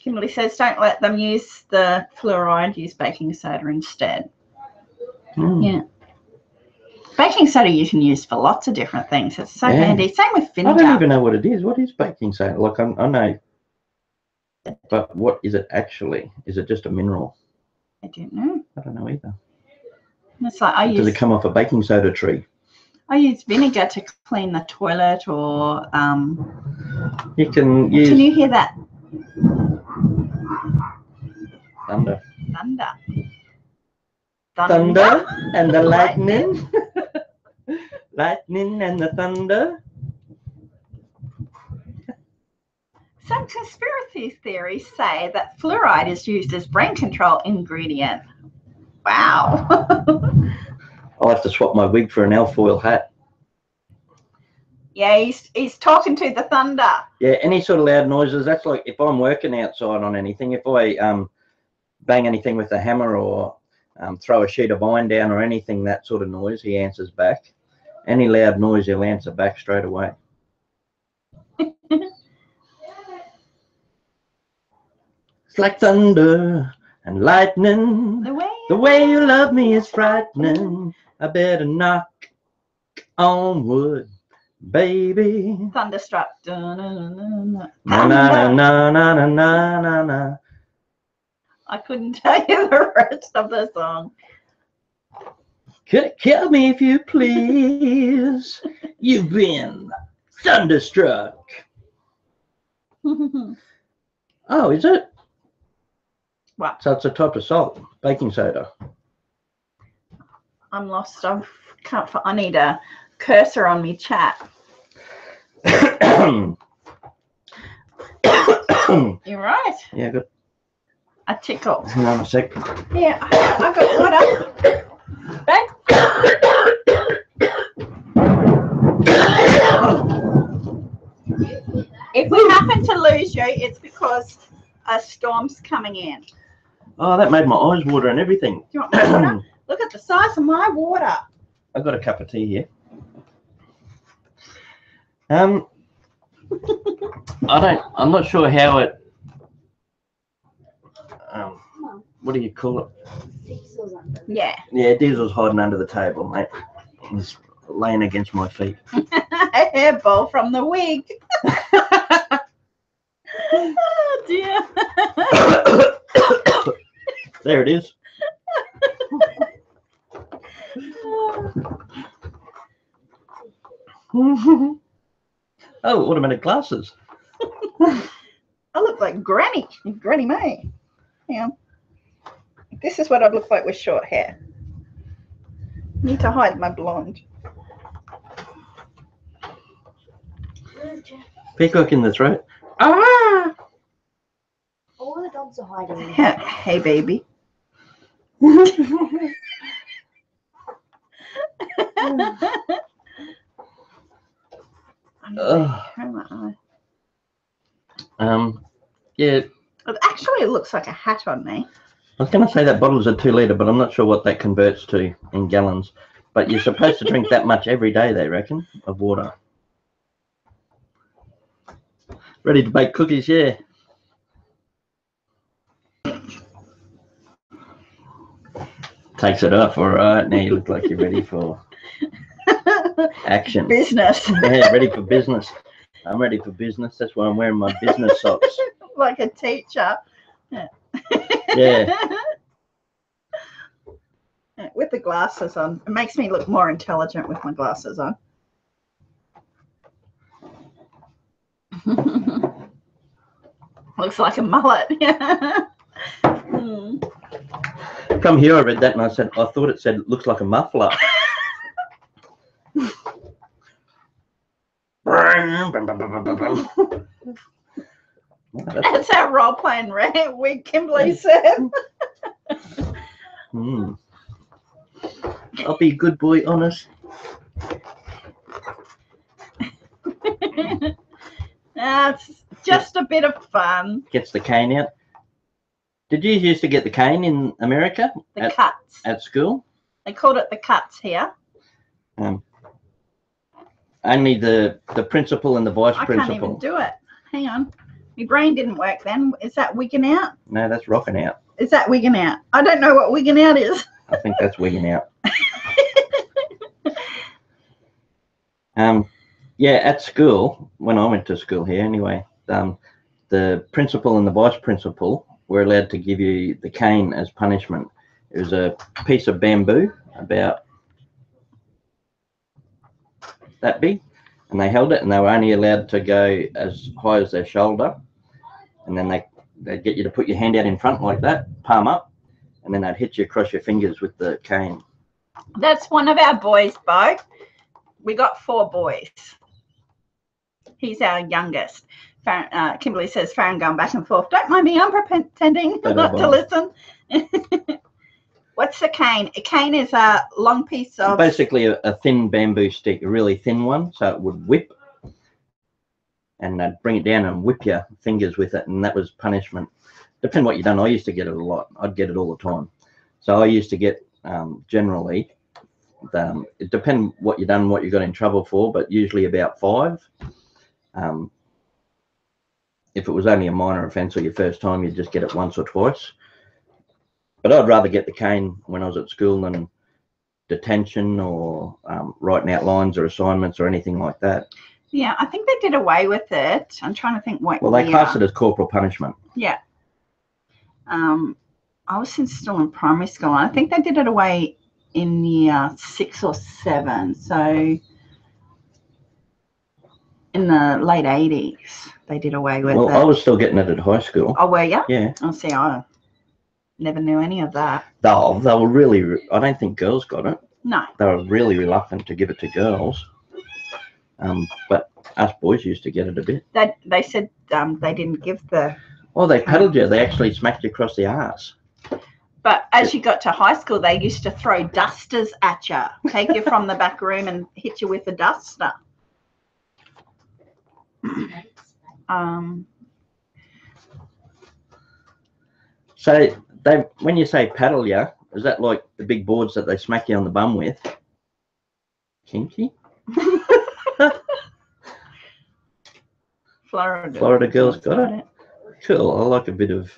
Kimberly says, don't let them use the fluoride, use baking soda instead. Yeah. Baking soda you can use for lots of different things. It's so handy. Same with vinegar. I don't even know what it is. What is baking soda? Like, I know, but what is it actually? Is it just a mineral? I don't know. I don't know either. It's like Does it come off a baking soda tree? I use vinegar to clean the toilet, or you can use. Can you hear that? Thunder. Thunder and the lightning. Lightning and the thunder. Some conspiracy theories say that fluoride is used as brain control ingredient. Wow. I'll have to swap my wig for an alfoil hat. Yeah, he's talking to the thunder. Yeah, any sort of loud noises. That's like if I'm working outside on anything. If I bang anything with a hammer or throw a sheet of iron down or anything, that sort of noise, he answers back. Any loud noise, he'll answer back straight away. It's like thunder and lightning. The way you love me is frightening. I better knock on wood, baby. Thunderstruck. Na na na na na na na na. I couldn't tell you the rest of the song. Kill me if you please. You've been thunderstruck. Oh, is it? What? So it's a type of salt, baking soda. I'm lost. I need a cursor on me chat. You're right. Yeah, good. A tickle. Hang on a sec. Yeah, I got water. Back. If we happen to lose you, it's because a storm's coming in. Oh, that made my eyes water and everything. Do you want my water? Look at the size of my water. I've got a cup of tea here. I'm not sure how it, what do you call it? Yeah. Yeah, Diesel's hiding under the table, mate. He's laying against my feet. A hairball from the wig. Oh dear. There it is. Oh, automatic glasses. I look like Granny May. Yeah. This is what I look like with short hair. Need to hide my blonde. Peacock in the throat. Ah! All the dogs are hiding. Hey, baby. Yeah. It actually looks like a hat on me. I was going to say that bottle's a 2 litre, but I'm not sure what that converts to in gallons. But you're supposed to drink that much every day, they reckon, of water. Ready to bake cookies, yeah. Takes it off, all right. Now you look like you're ready for action. Business. Yeah, ready for business. I'm ready for business. That's why I'm wearing my business socks. Like a teacher. Yeah. With the glasses on. It makes me look more intelligent with my glasses on. Looks like a mullet. Come here, I read that and I thought it said, looks like a muffler. That's our role-playing wig, Kimberly said. I'll be a good boy, honest. That's just a bit of fun. Gets the cane out. Did you used to get the cane in America? The cuts. At school? They called it the cuts here. Only the principal and the vice I principal. can't even do it. Hang on. My brain didn't work then. Is that wigging out? No, that's rocking out. Is that wigging out? I don't know what wigging out is. I think that's wigging out. Yeah, at school, when I went to school here anyway, the principal and the vice principal were allowed to give you the cane as punishment. It was a piece of bamboo about that big, and they held it, and they were only allowed to go as high as their shoulder, and then they'd get you to put your hand out in front like that, palm up, and then they'd hit you across your fingers with the cane. That's one of our boys, Bo. We got 4 boys. He's our youngest. Kimberly says, Faron going back and forth. Don't mind me, I'm pretending not to listen. What's a cane? A cane is a long piece of... Basically a thin bamboo stick, a really thin one, so it would whip. And they'd bring it down and whip your fingers with it, and that was punishment. Depending what you done, I used to get it a lot. I'd get it all the time. So I used to get, generally, it depends what you done, what you got in trouble for, but usually about 5. If it was only a minor offence or your first time, you'd just get it once or twice. But I'd rather get the cane when I was at school than detention or writing out lines or assignments or anything like that. Yeah, I think they did away with it. I'm trying to think what. Well, they classed it as corporal punishment. Yeah. I was still in primary school. I think they did it away in year 6 or 7. So in the late 80s, they did away with it. Well, I was still getting it at high school. Oh, were you? Yeah. Oh, see, I never knew any of that. They were really, I don't think girls got it. No. They were really reluctant to give it to girls. But us boys used to get it a bit. They said they didn't give the... Oh, they paddled you. They actually smacked you across the arse. But as you got to high school, they used to throw dusters at you, take you from the back room and hit you with a duster. So when you say paddle you, is that like the big boards that they smack you on the bum with? Kinky? Florida girls got it. Cool. I like a bit of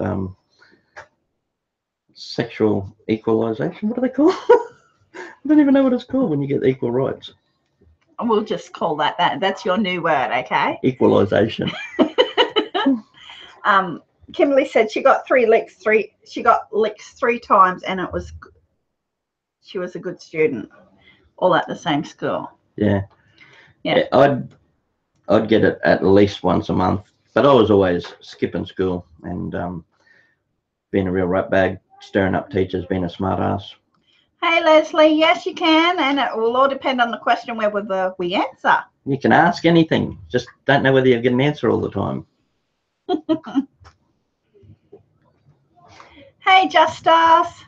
sexual equalisation. What do they call it? I don't even know what it's called when you get equal rights. We'll just call that. That's your new word, okay? Equalisation. Kimberly said she got 3 licks. She got licks 3 times, and she was a good student. All at the same school. Yeah. Yeah. I'd get it at least once a month, but I was always skipping school and being a real ratbag, stirring up teachers, being a smart ass. Hey, Leslie, yes, you can, and it will all depend on the question whether we answer. You can ask anything, just don't know whether you'll get an answer all the time. Hey, Justus.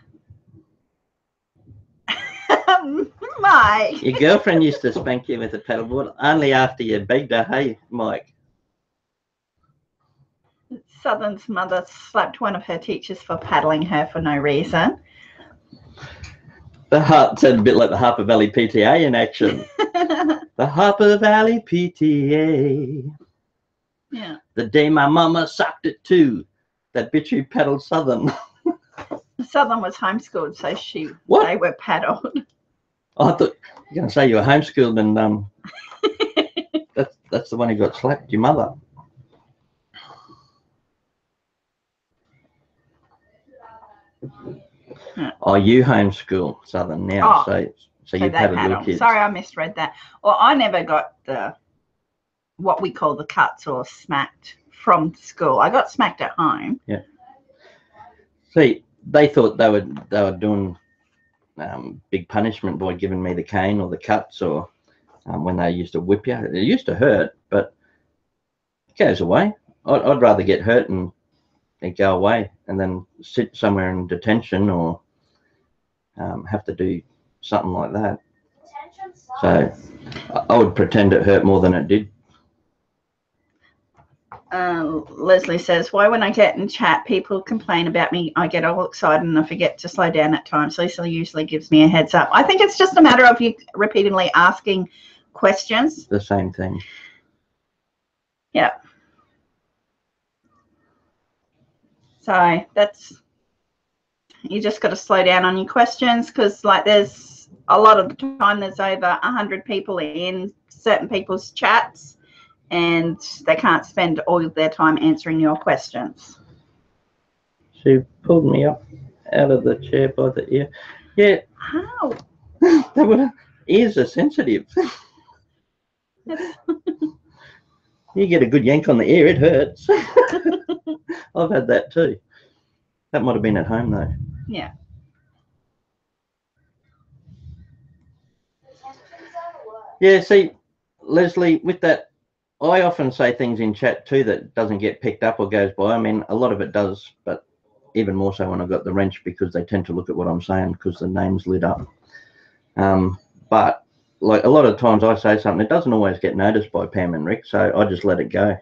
Mike. Your girlfriend used to spank you with a paddleboard only after you begged her. Hey, Mike. Southern's mother slapped one of her teachers for paddling her for no reason. The heart sounded a bit like the Harper Valley PTA in action. The Harper Valley PTA. Yeah. The day my mama sucked it too. That bitch who paddled Southern. Southern was homeschooled, so they were paddled. Oh, I thought you were going to say you were homeschooled and that's the one who got slapped, your mother. Yeah. Oh, you homeschool Southern now, so you paddled your kids. Sorry, I misread that. Well, I never got what we call the cuts or smacked from school. I got smacked at home. Yeah. See, they thought they were doing big punishment by giving me the cane or the cuts or when they used to whip you. It used to hurt, but it goes away. I'd rather get hurt and go away and then sit somewhere in detention or have to do something like that. So I would pretend it hurt more than it did. Leslie says, why when I get in chat, people complain about me, I get all excited and I forget to slow down at times. Lisa usually gives me a heads up. I think it's just a matter of you repeatedly asking questions. The same thing. Yeah. So that's, you just got to slow down on your questions, because like there's a lot of the time there's over 100 people in certain people's chats, and they can't spend all of their time answering your questions. She pulled me up out of the chair by the ear. Yeah. How? Ears are sensitive. You get a good yank on the ear, it hurts. I've had that too. That might have been at home though. Yeah. Yeah, see, Leslie, with that, I often say things in chat too that doesn't get picked up or goes by. I mean, a lot of it does, but even more so when I've got the wrench, because they tend to look at what I'm saying because the name's lit up. But like a lot of times I say something, it doesn't always get noticed by Pam and Rick, so I just let it go.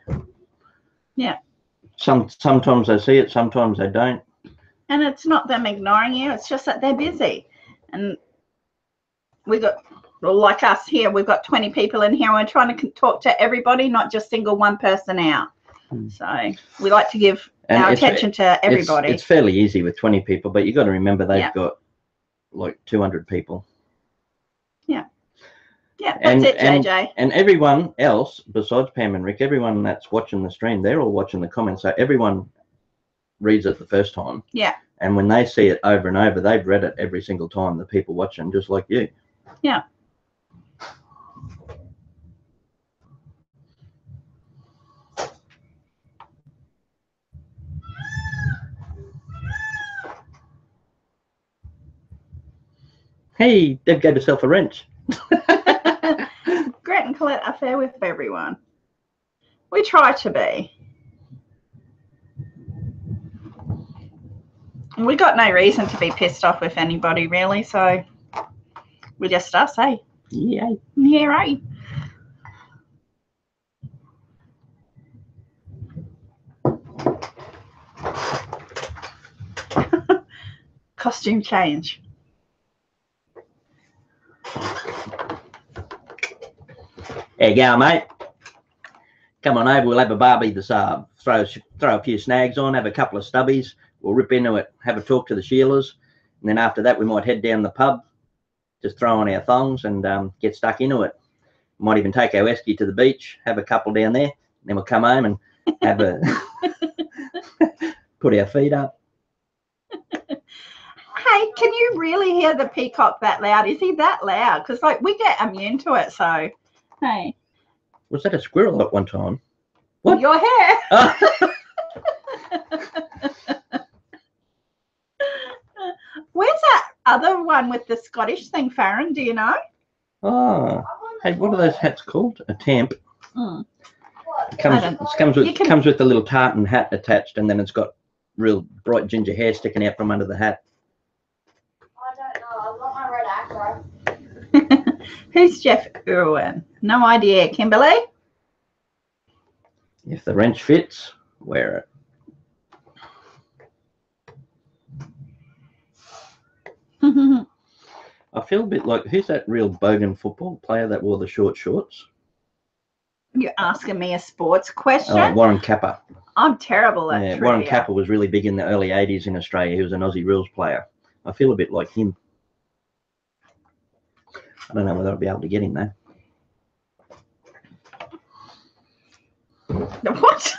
Yeah. Sometimes they see it, sometimes they don't. And it's not them ignoring you, it's just that they're busy. And we got, well, like us here, we've got 20 people in here and we're trying to talk to everybody, not just single one person out. So we like to give our attention to everybody. It's fairly easy with 20 people, but you got to remember they've got like 200 people. Yeah. Yeah, that's it, JJ. And everyone else, besides Pam and Rick, everyone that's watching the stream, they're all watching the comments. So everyone reads it the first time. Yeah. And when they see it over and over, they've read it every single time, the people watching, just like you. Yeah. Hey, Deb gave herself a wrench. Grant and Collette are fair with everyone. We try to be. We got no reason to be pissed off with anybody, really, so we just us, eh? Yeah. Yeah, right. Costume change. There you go, mate. Come on over, we'll have a barbie this throw a few snags on, have a couple of stubbies, we'll rip into it, have a talk to the Sheilas, and then after that we might head down the pub, just throw on our thongs and get stuck into it. Might even take our esky to the beach, have a couple down there, then we'll come home and have a put our feet up. Hey, can you really hear the peacock that loud? Is he that loud? Because like we get immune to it, so hey. Was that a squirrel at one time? What? Your hair. Where's that other one with the Scottish thing, Faron? Do you know? Oh, hey, what are those hats called? A tamp. Mm. It comes with the little tartan hat attached, and then it's got real bright ginger hair sticking out from under the hat. I don't know. I want my red acro. Who's Jeff Irwin? No idea. Kimberly? If the wrench fits, wear it. I feel a bit like, who's that real bogan football player that wore the short shorts? You're asking me a sports question? Oh, Warren Capper. I'm terrible at trivia. Warren Capper was really big in the early 80s in Australia. He was an Aussie rules player. I feel a bit like him. I don't know whether I'll be able to get him though. What?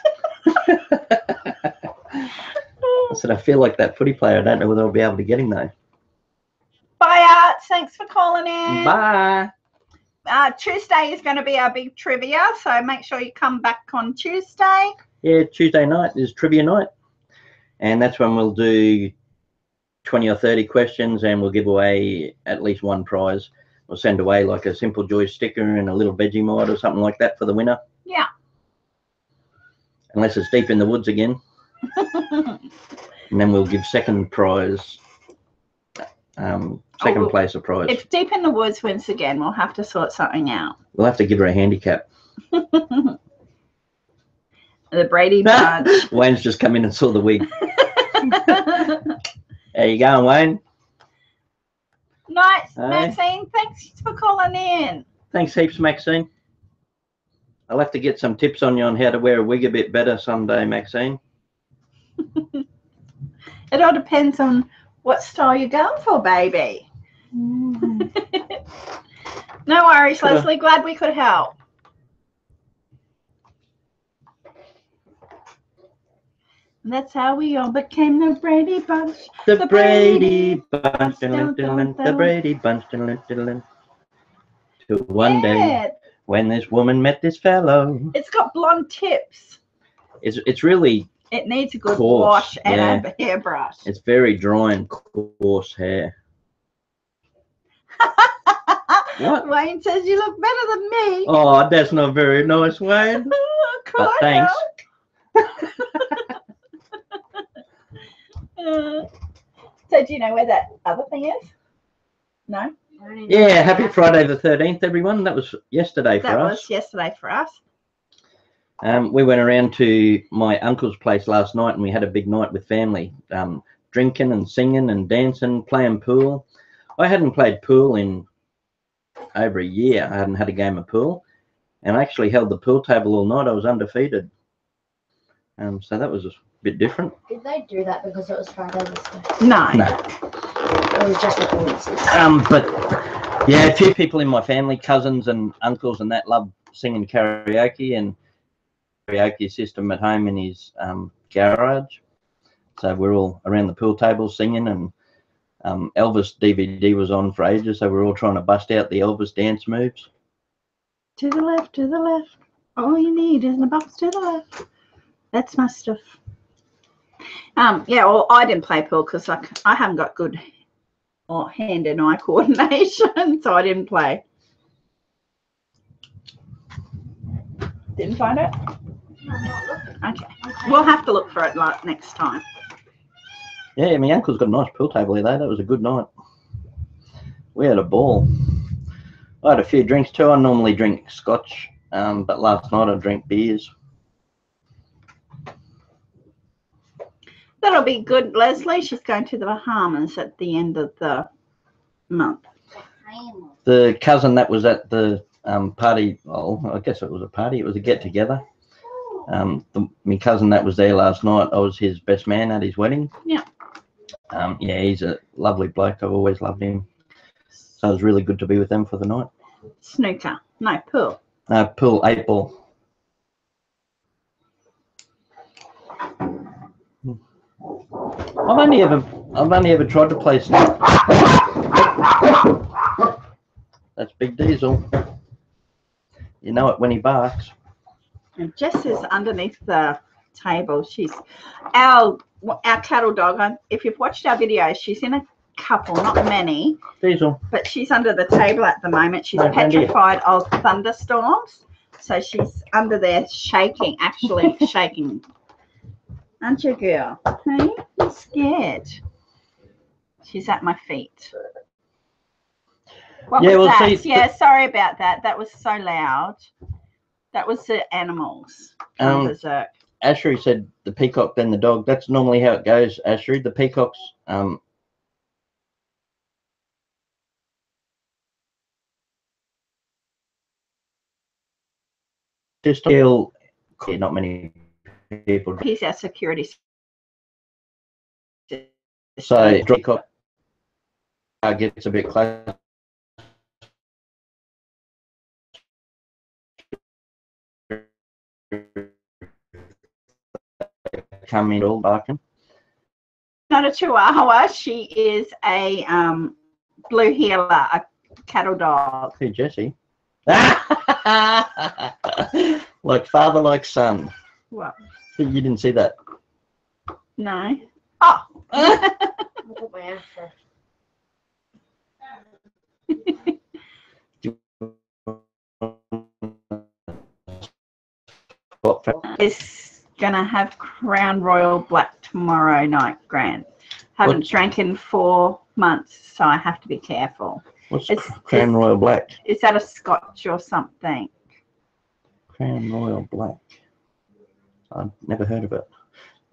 I said, I feel like that footy player. I don't know whether I'll be able to get him though. Bye, Art. Thanks for calling in. Bye. Tuesday is going to be our big trivia, so make sure you come back on Tuesday. Yeah, Tuesday night is trivia night. And that's when we'll do 20 or 30 questions and we'll give away at least one prize. We'll send away like a Simple Joy sticker and a little Vegemite or something like that for the winner. Yeah. unless it's deep in the woods again. And then we'll give second prize, place a prize. If Deep in the Woods wins again, we'll have to sort something out. We'll have to give her a handicap. The Brady Bunch. Wayne's just come in and saw the wig. How you going, Wayne? Nice, Hey. Maxine. Thanks for calling in. Thanks heaps, Maxine. I'll have to get some tips on you on how to wear a wig a bit better someday, Maxine. It all depends on what style you're going for, baby. No worries, Leslie. Glad we could help. And that's how we all became the Brady Bunch. The Brady Bunch, the Brady Bunch, till one day when this woman met this fellow. It's got blonde tips. It's really. It needs a good coarse, wash and yeah. a hairbrush. It's very dry and coarse hair. What? Wayne says you look better than me. Oh, that's not very nice, Wayne. But thanks. So do you know where that other thing is? No? Yeah, happy Friday the 13th, everyone. That was yesterday for us. That was yesterday for us. We went around to my uncle's place last night and we had a big night with family, drinking and singing and dancing, playing pool. I hadn't played pool in over a year. I hadn't had a game of pool, and I actually held the pool table all night. I was undefeated. So that was a bit different. Did they do that because it was Friday this day? No. It was just a coincidence. But yeah, a few people in my family, cousins and uncles and that, love singing karaoke, and karaoke system at home in his garage. So we're all around the pool table singing, and Elvis DVD was on for ages, so we're all trying to bust out the Elvis dance moves. To the left, to the left. All you need is a box to the left. That's my stuff. Yeah, well, I didn't play pool because I haven't got good hand and eye coordination, so I didn't play. Didn't find it? Okay. We'll have to look for it like next time. Yeah, my uncle's got a nice pool table here, though. That was a good night. We had a ball. I had a few drinks too. I normally drink scotch, but last night I drank beers. That'll be good, Leslie. She's going to the Bahamas at the end of the month. The cousin that was at the party, well, I guess it was a party. It was a get-together. My cousin that was there last night, I was his best man at his wedding. Yeah. Yeah, he's a lovely bloke. I've always loved him. So it was really good to be with them for the night. Snooker. No, pool. Pool, 8-ball. I've only ever tried to play snooker. That's Big Diesel. You know it when he barks. And Jess is underneath the table. She's our cattle dog. If you've watched our videos, she's in a couple, not many. Diesel. But she's under the table at the moment. She's petrified of thunderstorms. So she's under there shaking, actually shaking. Aren't you, girl? Hey, I'm scared. She's at my feet. What was that? Yeah, sorry about that. That was so loud. That was the animals. Berserk. Ashery said the peacock, then the dog. That's normally how it goes, Ashery. The peacocks, just kill. Not many people. He's our security. So peacock gets a bit close. Come in all barking. Not a Chihuahua. She is a blue heeler, a cattle dog. Hey, Jessie. Like father, like son. What? You didn't see that? No. Oh. gonna have Crown Royal Black tomorrow night, Grant. Haven't drank in 4 months, so I have to be careful. What's Crown Royal Black? Is that a Scotch or something? Crown Royal Black. I've never heard of it.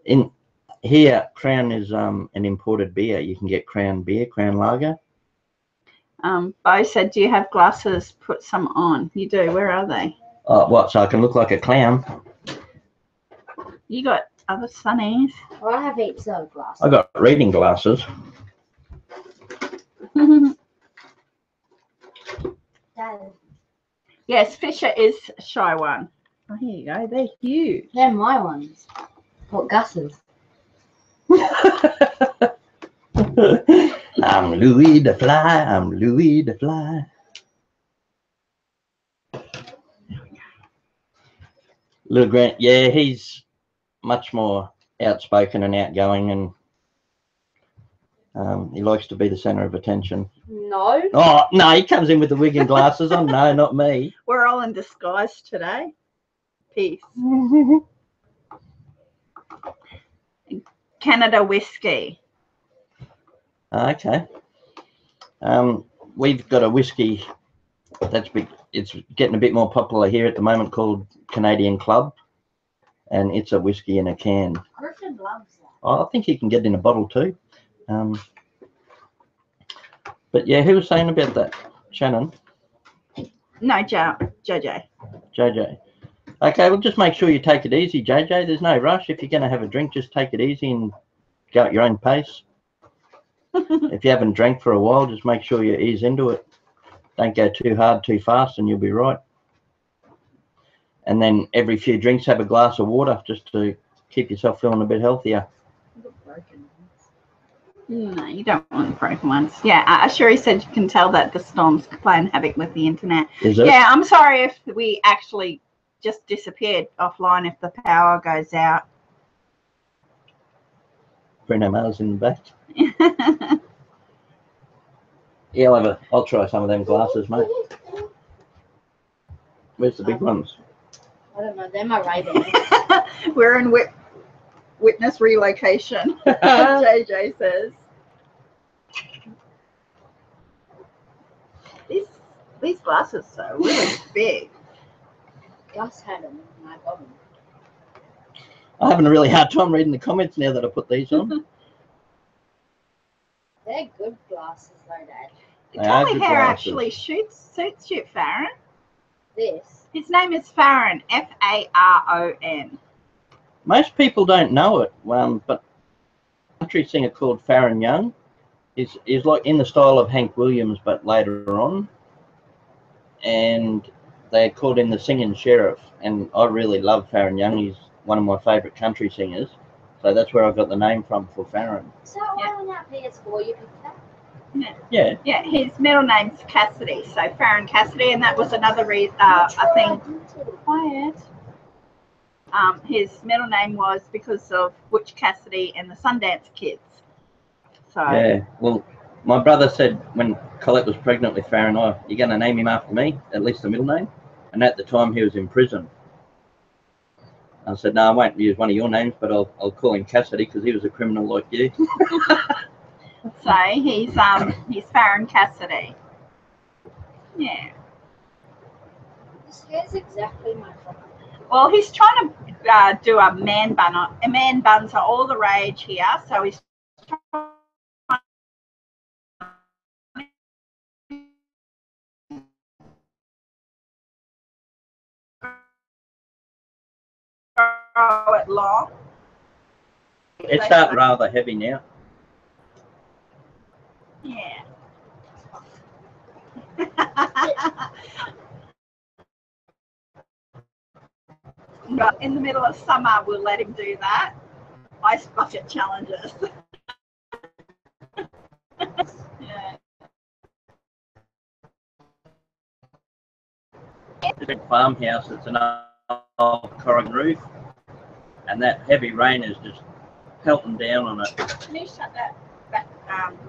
In here, Crown is an imported beer. You can get Crown beer, Crown lager. Bo said, do you have glasses? Put some on. You do. Where are they? Oh, what? So I can look like a clown? You got other sunnies. Well, I have heaps of glasses. I got reading glasses. Dad, Yes, Fisher is a shy one. Oh, here you go. They're huge. they're my ones. What Gus's? I'm Louis the Fly. I'm Louis the Fly. Little Grant, yeah, he's much more outspoken and outgoing, and he likes to be the centre of attention. No. Oh, no, he comes in with the wig and glasses on. No, not me. We're all in disguise today. Peace. Canada whiskey. Okay. We've got a whiskey that's big. It's getting a bit more popular here at the moment, called Canadian Club, and it's a whiskey in a can. Griffin loves that. Oh, I think you can get it in a bottle too. But yeah, who was saying about that? Shannon? No, JJ. JJ. Okay, well, just make sure you take it easy, JJ. There's no rush. If you're going to have a drink, just take it easy and go at your own pace. If you haven't drank for a while, just make sure you ease into it. Don't go too hard, too fast, and you'll be right. And then every few drinks, have a glass of water just to keep yourself feeling a bit healthier. No, you don't want broken ones. Yeah, Sherry said you can tell that the storm's playing havoc with the internet. Is it? Yeah, I'm sorry if we actually just disappeared offline if the power goes out. Bruno Mars in the back. Yeah, I'll try some of them glasses, mate. Where's the big ones? I don't know. They're my Ray-Bans. We're in witness relocation, JJ says. These glasses are really big. Gus had them and I got them. I'm having a really hard time reading the comments now that I put these on. They're good glasses though, Dad. Curly hair actually suits you, Faron. This. His name is Faron, Faron. Most people don't know it, but a country singer called Faron Young is like in the style of Hank Williams, but later on. And they called him the Singing Sheriff. And I really love Faron Young. He's one of my favourite country singers. So that's where I got the name from for Faron. So on that PS4 you picked that? Yeah. Yeah, his middle name's Cassidy, so Faron Cassidy, and that was another reason, I think, quiet. His middle name was because of Butch Cassidy and the Sundance Kids. So Yeah, well, my brother said when Collette was pregnant with Faron, oh, you're going to name him after me, at least the middle name? And at the time he was in prison. I said, no, I won't use one of your names, but I'll call him Cassidy because he was a criminal like you. So he's Faron Cassidy. Yeah. This hair's exactly my color. Well, he's trying to do a man bun. Man buns are all the rage here, so he's trying to grow it long. It's rather heavy now. Yeah. But in the middle of summer, we'll let him do that. Ice bucket challenges. Yeah. It's a big farmhouse. It's an old Corrigan roof. And that heavy rain is just pelting down on it. Can you shut that back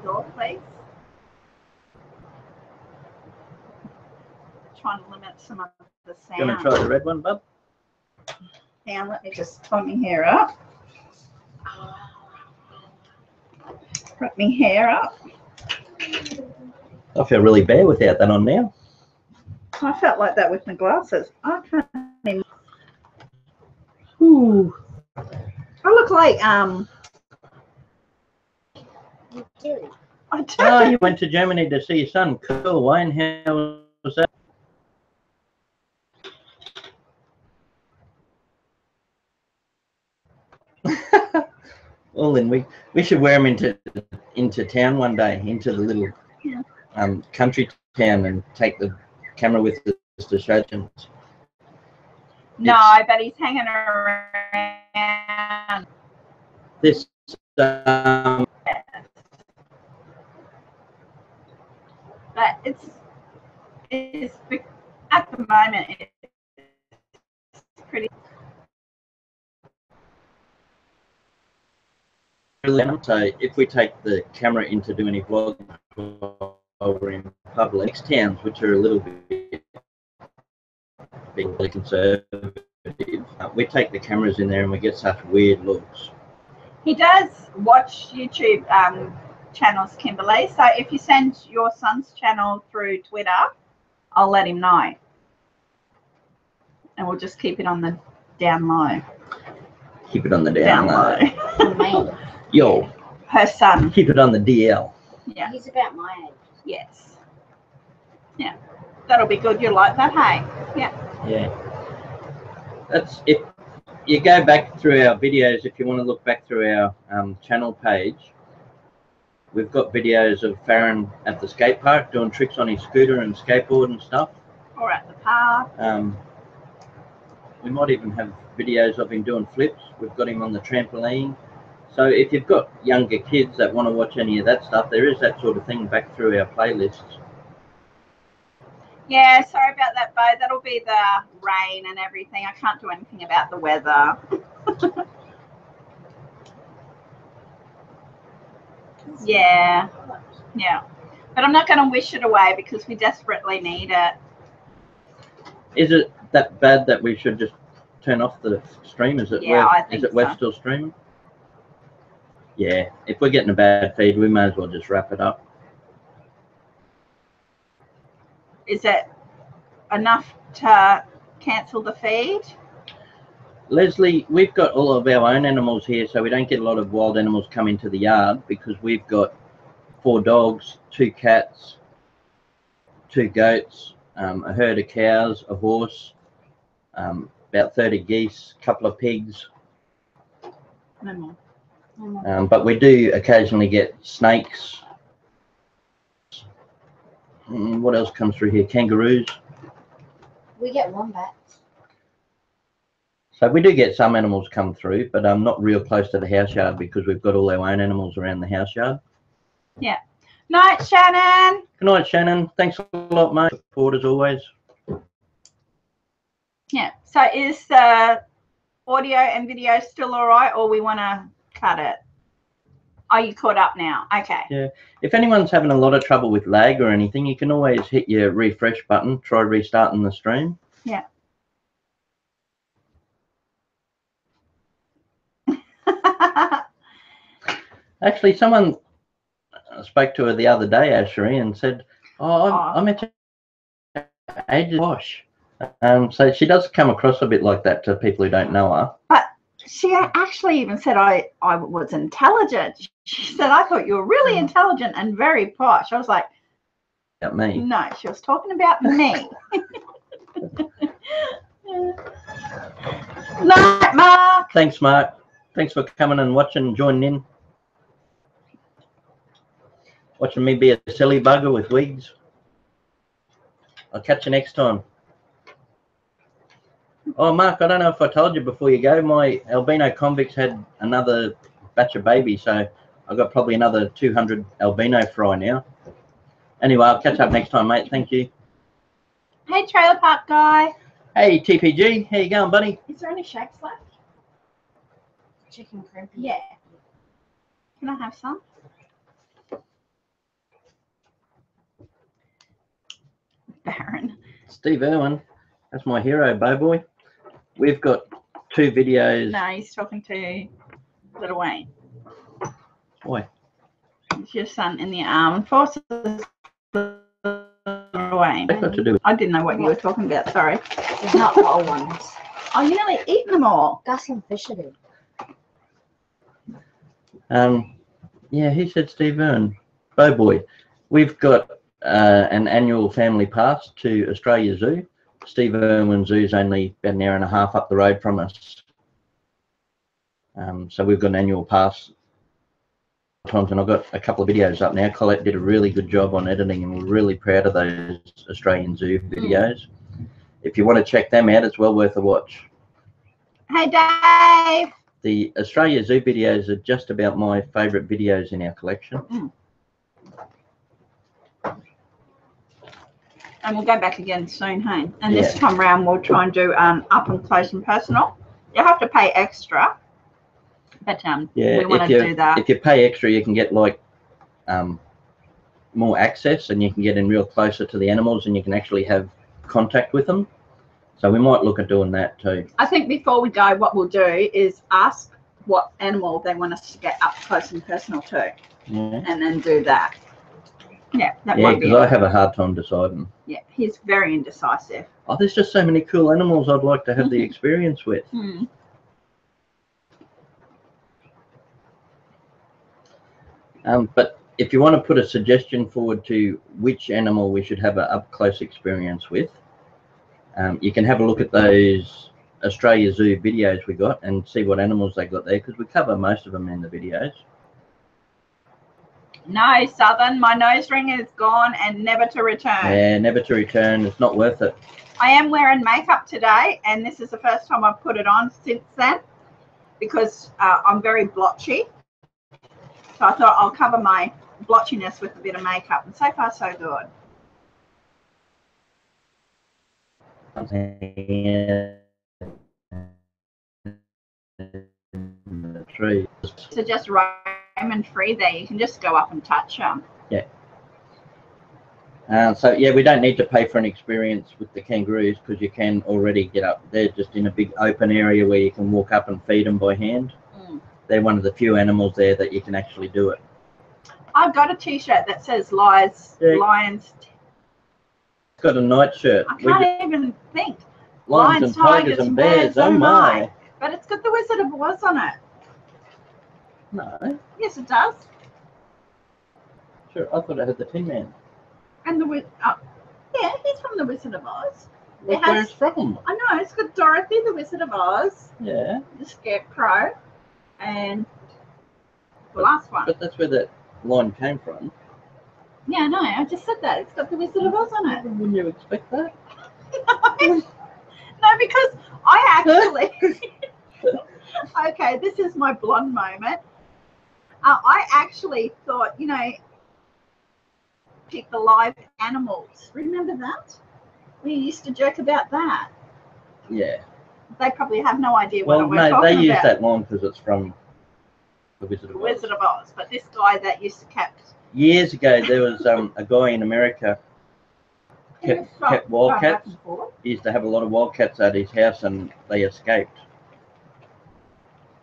door, please? Trying to limit some of the sound. You want to try the red one, bub? Hang on, let me just tie my hair up. Wrap my hair up. I feel really bad without that on now. I felt like that with my glasses. I can't even. Ooh. I look like You do. I do. Oh, you went to Germany to see your son. Cool, Wayne. How was that? Well, then we should wear him into town one day, into the little country town, and take the camera with us to show them. No, but he's hanging around. This But it's at the moment it's pretty. so if we take the camera in to do any vlogging over in public next towns, which are a little bit being conservative, we take the cameras in there and we get such weird looks. He does watch YouTube channels, Kimberly. So if you send your son's channel through Twitter, I'll let him know, and we'll just keep it on the down low. Keep it on the down low. Man, Yo, Her son. keep it on the DL. Yeah. he's about my age. Yes. Yeah. That'll be good. You like that, hey? Yeah. Yeah. That's if you go back through our videos, if you want to look back through our channel page, we've got videos of Faron at the skate park doing tricks on his scooter and skateboard and stuff. Or at the park. We might even have videos of him doing flips. We've got him on the trampoline. So if you've got younger kids that want to watch any of that stuff, there is that sort of thing back through our playlists. Yeah, sorry about that, Bo. That'll be the rain and everything. I can't do anything about the weather. Yeah. Yeah. But I'm not going to wish it away because we desperately need it. Is it that bad that we should just turn off the stream? Is it Yeah, I think is it worth so. still streaming? Yeah, if we're getting a bad feed, we may as well just wrap it up. Is it enough to cancel the feed? Leslie, we've got all of our own animals here, so we don't get a lot of wild animals come into the yard because we've got 4 dogs, 2 cats, 2 goats, a herd of cows, a horse, about 30 geese, a couple of pigs. No more. But we do occasionally get snakes. What else comes through here? Kangaroos. We get wombats. So we do get some animals come through, but not real close to the house yard because we've got all our own animals around the house yard. Yeah. Night, Shannon. Good night, Shannon. Thanks a lot, mate. Support as always. Yeah. So is the audio and video still all right, or we want to cut it? Are you caught up now? Okay. Yeah. If anyone's having a lot of trouble with lag or anything, you can always hit your refresh button. Try restarting the stream. Yeah. Actually, someone spoke to her the other day, Ashery, and said, I met you ages Bosh. So she does come across a bit like that to people who don't know her. But she actually even said I was intelligent. She said, I thought you were really intelligent and very posh. I was like, About me. no, she was talking about me. Night, Mark. Thanks, Mark. Thanks for coming and watching and joining in. Watching me be a silly bugger with wigs. I'll catch you next time. Oh, Mark, I don't know if I told you before you go, my albino convicts had another batch of babies, so I've got probably another 200 albino fry now. Anyway, I'll catch up next time, mate. Thank you. Hey, trailer park guy. Hey, TPG. How you going, buddy? Is there any shakes left? Chicken crimpy. Yeah. Can I have some? Baron. Steve Irwin. That's my hero, bow boy. We've got 2 videos. No, he's talking to little Wayne. Boy, It's your son in the armed forces. Little Wayne. what's got to do with I didn't know what you were talking about. Sorry. There's not whole ones. Oh, you nearly eaten them all. Gus and Fisher did. Yeah, he said Steve Irwin. Oh boy, we've got an annual family pass to Australia Zoo. Steve Irwin Zoo's only about an hour and a half up the road from us. So we've got an annual pass. And I've got a couple of videos up now. Collette did a really good job on editing, and we're really proud of those Australian Zoo videos. If you want to check them out, it's well worth a watch. Hey, Dave. The Australia Zoo videos are just about my favourite videos in our collection. And we'll go back again soon, hey? And this time round, we'll try and do up and close and personal. You have to pay extra, but we want to do that. If you pay extra, you can get like more access, and you can get in real closer to the animals, and you can actually have contact with them. So we might look at doing that too. I think before we go, what we'll do is ask what animal they want us to get up close and personal to, and then do that. Yeah, that might be. Because I have a hard time deciding. Yeah, he's very indecisive. Oh, there's just so many cool animals I'd like to have the experience with. But if you want to put a suggestion forward to which animal we should have an up-close experience with, you can have a look at those Australia Zoo videos we got and see what animals they got there, because we cover most of them in the videos. No, Southern, my nose ring is gone and never to return. Yeah, never to return. It's not worth it. I am wearing makeup today, and this is the first time I've put it on since then, because I'm very blotchy. So I thought I'll cover my blotchiness with a bit of makeup, and so far so good. So just Raymond free there, you can just go up and touch them. Yeah. So yeah, we don't need to pay for an experience with the kangaroos, because you can already get up. They're just in a big open area where you can walk up and feed them by hand. They're one of the few animals there that you can actually do it. I've got a t-shirt that says Lions. It's got a nightshirt. I can't even think. Lions and tigers and bears. Oh my! But it's got the Wizard of Oz on it. No. Yes, it does. Sure, I thought it had the Tin Man. And the yeah, he's from the Wizard of Oz. Where it's from? I know, it's got Dorothy, the Wizard of Oz. Yeah. The Scarecrow, and the last one. But that's where that line came from. Yeah, I know. I just said that. It's got the Wizard of Oz on it. Wouldn't you expect that? No, because I actually. Okay, this is my blonde moment. I actually thought, pick the live animals. Remember that? We used to joke about that. Yeah. They probably have no idea what we're talking about. Well, no, they use that line because it's from the Wizard of Oz. Wizard of Oz. But this guy that used to kept. Years ago, there was a guy in America kept wildcats. He used to have a lot of wildcats at his house, and they escaped.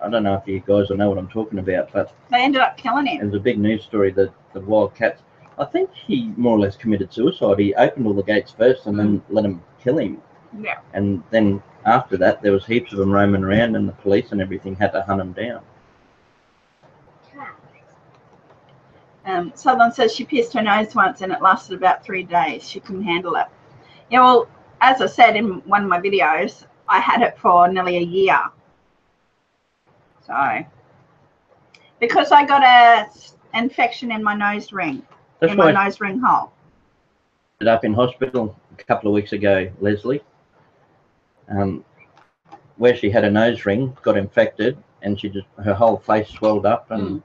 I don't know if you guys will know what I'm talking about, but they ended up killing him. It was a big news story that the wildcats. I think he more or less committed suicide. He opened all the gates first and then let them kill him. Yeah. And then after that, there was heaps of them roaming around, and the police and everything had to hunt them down. Southern says she pierced her nose once and it lasted about 3 days. She couldn't handle it. Yeah, well, as I said in one of my videos, I had it for nearly a year. So, because I got a infection in my nose ring, my nose ring hole. Up in hospital a couple of weeks ago, Leslie, where she had a nose ring, got infected, and her whole face swelled up, and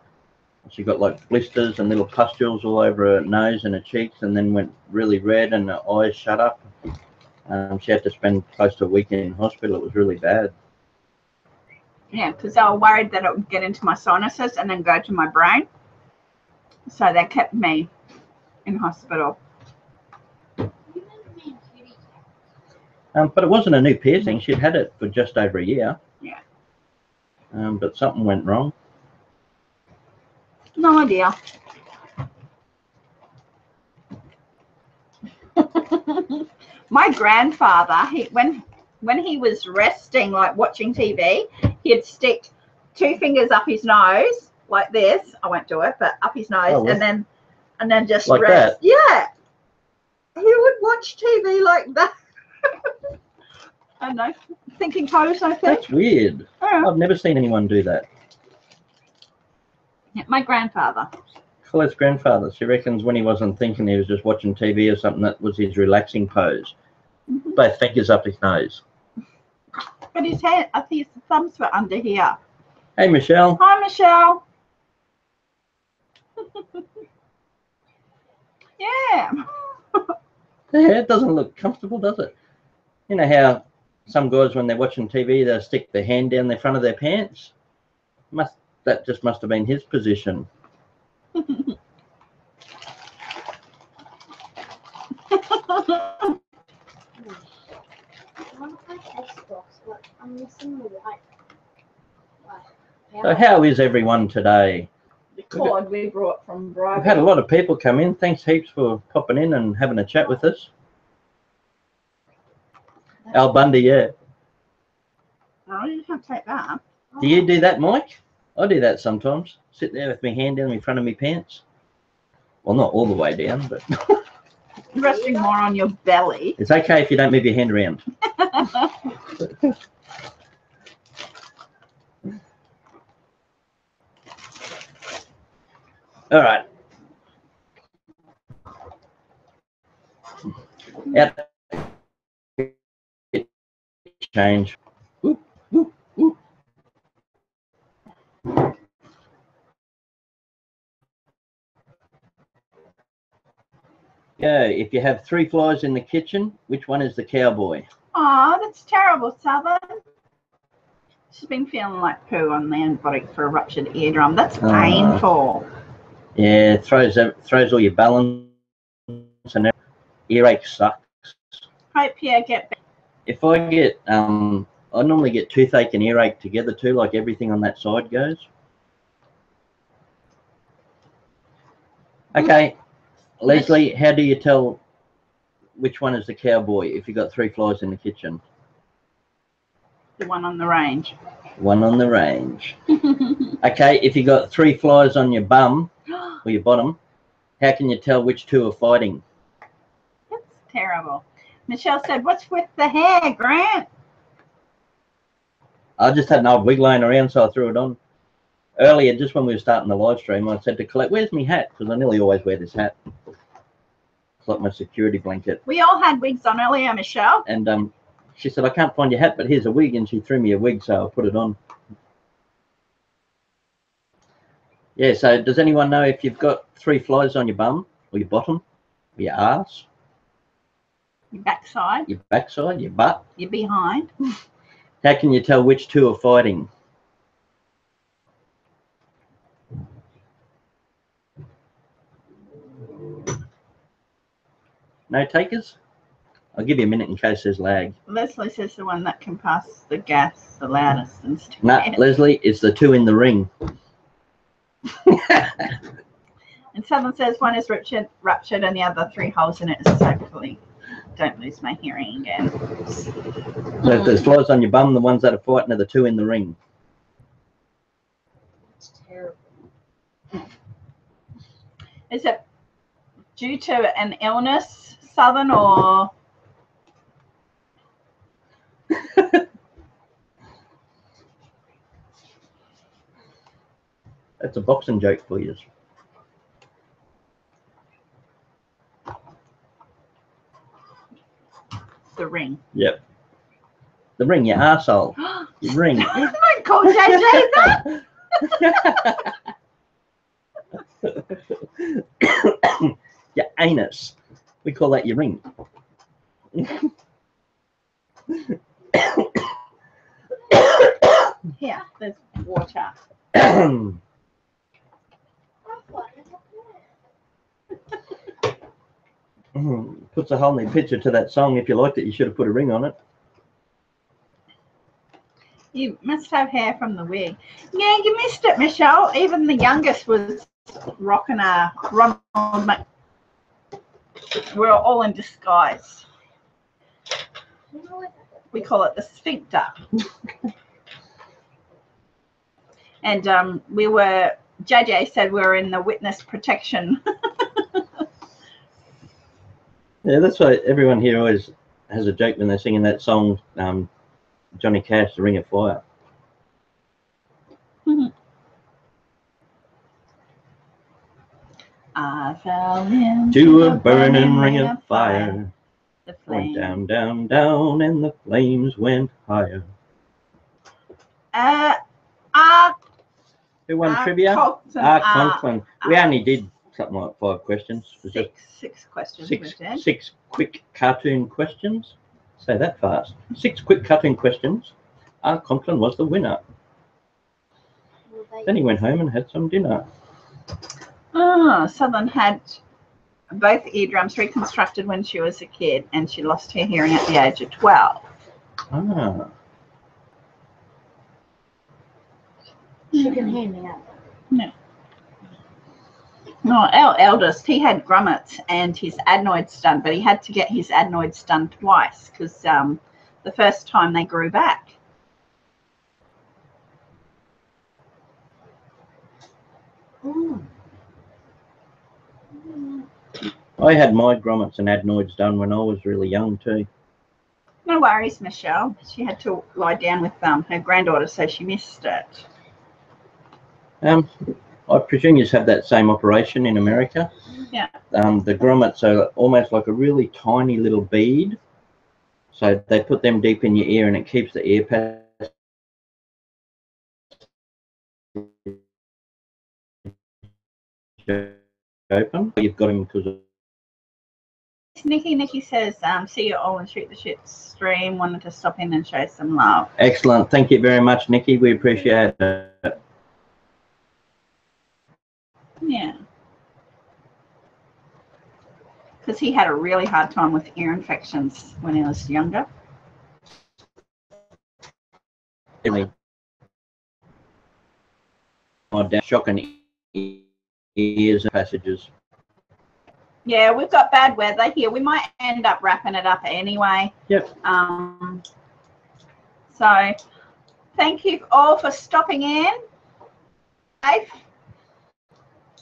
she got like blisters and little pustules all over her nose and her cheeks, and then went really red and her eyes shut up. She had to spend close to a week in hospital. It was really bad. Yeah, because they were worried that it would get into my sinuses and then go to my brain. So they kept me in hospital. But it wasn't a new piercing. She'd had it for just over a year. Yeah. but something went wrong. No idea. My grandfather, when he was resting, like watching TV, he'd stick 2 fingers up his nose like this. I won't do it, but up his nose, Oh, well. and then just Like rest. that? Yeah, he would watch TV like that. I don't know, thinking pose, I think. That's weird. Yeah. I've never seen anyone do that. Yeah, my grandfather. Colette's grandfather, she reckons when he wasn't thinking, he was just watching TV or something, that was his relaxing pose. Mm-hmm. Both fingers up his nose. But his hand, I think his thumbs were under here. Hey, Michelle. Hi, Michelle. Yeah. Yeah, it doesn't look comfortable, does it? You know how some guys, when they're watching TV, they'll stick their hand down the front of their pants? That just must have been his position. I'm missing the white. So how is everyone today? The cord we brought from Brighton. We've had a lot of people come in. Thanks heaps for popping in and having a chat with us. Al Bundy, yeah. Oh, you can't take that. Do you do that, Mike? I do that sometimes. Sit there with my hand down in front of my pants. Well, not all the way down, but Resting more on your belly. it's okay if you don't move your hand around. All right. Out. Change. Whoop, whoop, whoop. Go. If you have 3 flies in the kitchen, which one is the cowboy? Oh, that's terrible, Southern. She's been feeling like poo on the antibiotic for a ruptured eardrum. That's painful. Yeah, it throws all your balance and earache sucks. Hope you get better. If I get, I normally get toothache and earache together too, like everything on that side goes. Okay, Leslie, how do you tell which one is the cowboy if you've got 3 flies in the kitchen? The one on the range. One on the range. Okay, if you got 3 flies on your bum or your bottom, how can you tell which 2 are fighting? That's terrible. Michelle said, "What's with the hair, Grant?" I just had an old wig laying around, so I threw it on. Earlier, just when we were starting the live stream, I said to Collette, "Where's my hat?" Because I nearly always wear this hat. It's like my security blanket. We all had wigs on earlier, Michelle. And she said, "I can't find your hat, but here's a wig." And she threw me a wig, so I put it on. Yeah, so does anyone know if you've got 3 flies on your bum or your bottom or your arse? Your backside. Your backside, your butt? Your behind. How can you tell which 2 are fighting? No takers? I'll give you a minute in case there's lag. Leslie says the one that can pass the gas the loudest and stick. No, Leslie, it's the 2 in the ring. And someone says one is ruptured and the other 3 holes in it is hopefully. Don't lose my hearing again. So if there's flies on your bum, the ones that are fighting are the 2 in the ring. It's terrible. Is it due to an illness, Southern, or? That's a boxing joke for you. The ring. Yep. The ring, your arsehole. Your ring. Don't call JJ that. Your anus. We call that your ring. Here, there's water. Puts a whole new picture to that song. If you liked it, you should have put a ring on it. You must have hair from the wig. Yeah, you missed it, Michelle. Even the youngest was rocking a Ronald Mc... We're all in disguise. We call it the sphincter. And JJ said we were in the witness protection. Yeah, that's why everyone here always has a joke when they're singing that song, Johnny Cash, The Ring of Fire. I fell into To a burning ring of fire. The Went flame. down, down, down, and the flames went higher. Who won trivia? Conklin. We only did something like 5 questions. It was Six questions. six quick cartoon questions. Say that fast. 6 quick cartoon questions. Conklin was the winner. Then he went home and had some dinner. Southern had both eardrums reconstructed when she was a kid, and she lost her hearing at the age of 12. She can hear me now. No. No, our eldest, he had grommets and his adenoids done, but he had to get his adenoids done twice because the first time they grew back. I had my grommets and adenoids done when I was really young too. No worries, Michelle. She had to lie down with her granddaughter, so she missed it. I presume you have that same operation in America. Yeah. The grommets are almost like a really tiny little bead. So they put them deep in your ear and it keeps the ear passage open. You've got them because of... Nikki says, see you all and shoot the shit stream. Wanted to stop in and show some love. Excellent. Thank you very much, Nikki. We appreciate it. Yeah. Because he had a really hard time with ear infections when he was younger. Shocking ears and passages. Yeah, we've got bad weather here. We might end up wrapping it up anyway. Yep. So thank you all for stopping in. Safe.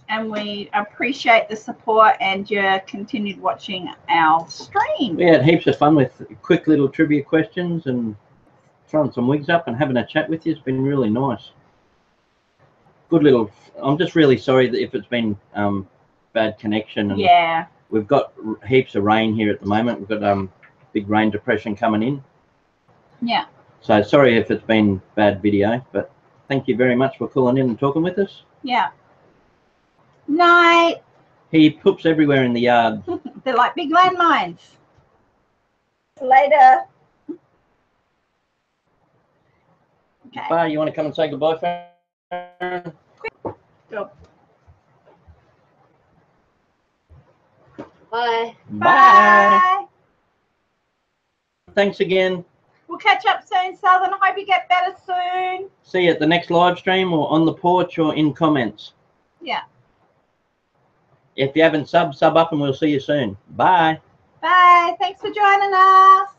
And we appreciate the support and your continued watching our stream. We had heaps of fun with quick little trivia questions and throwing some wigs up and having a chat with you. It's been really nice. Good little... I'm just really sorry that if it's been bad connection. And yeah. We've got heaps of rain here at the moment. We've got big rain depression coming in. Yeah. So sorry if it's been bad video, but thank you very much for calling in and talking with us. Yeah. Night. He poops everywhere in the yard. They're like big landmines. Later. Okay. Bye. You want to come and say goodbye, Faron? Go. Bye. Bye. Thanks again. We'll catch up soon, Southern. I hope you get better soon. See you at the next live stream or on the porch or in comments. Yeah. If you haven't sub up and we'll see you soon. Bye. Bye. Thanks for joining us.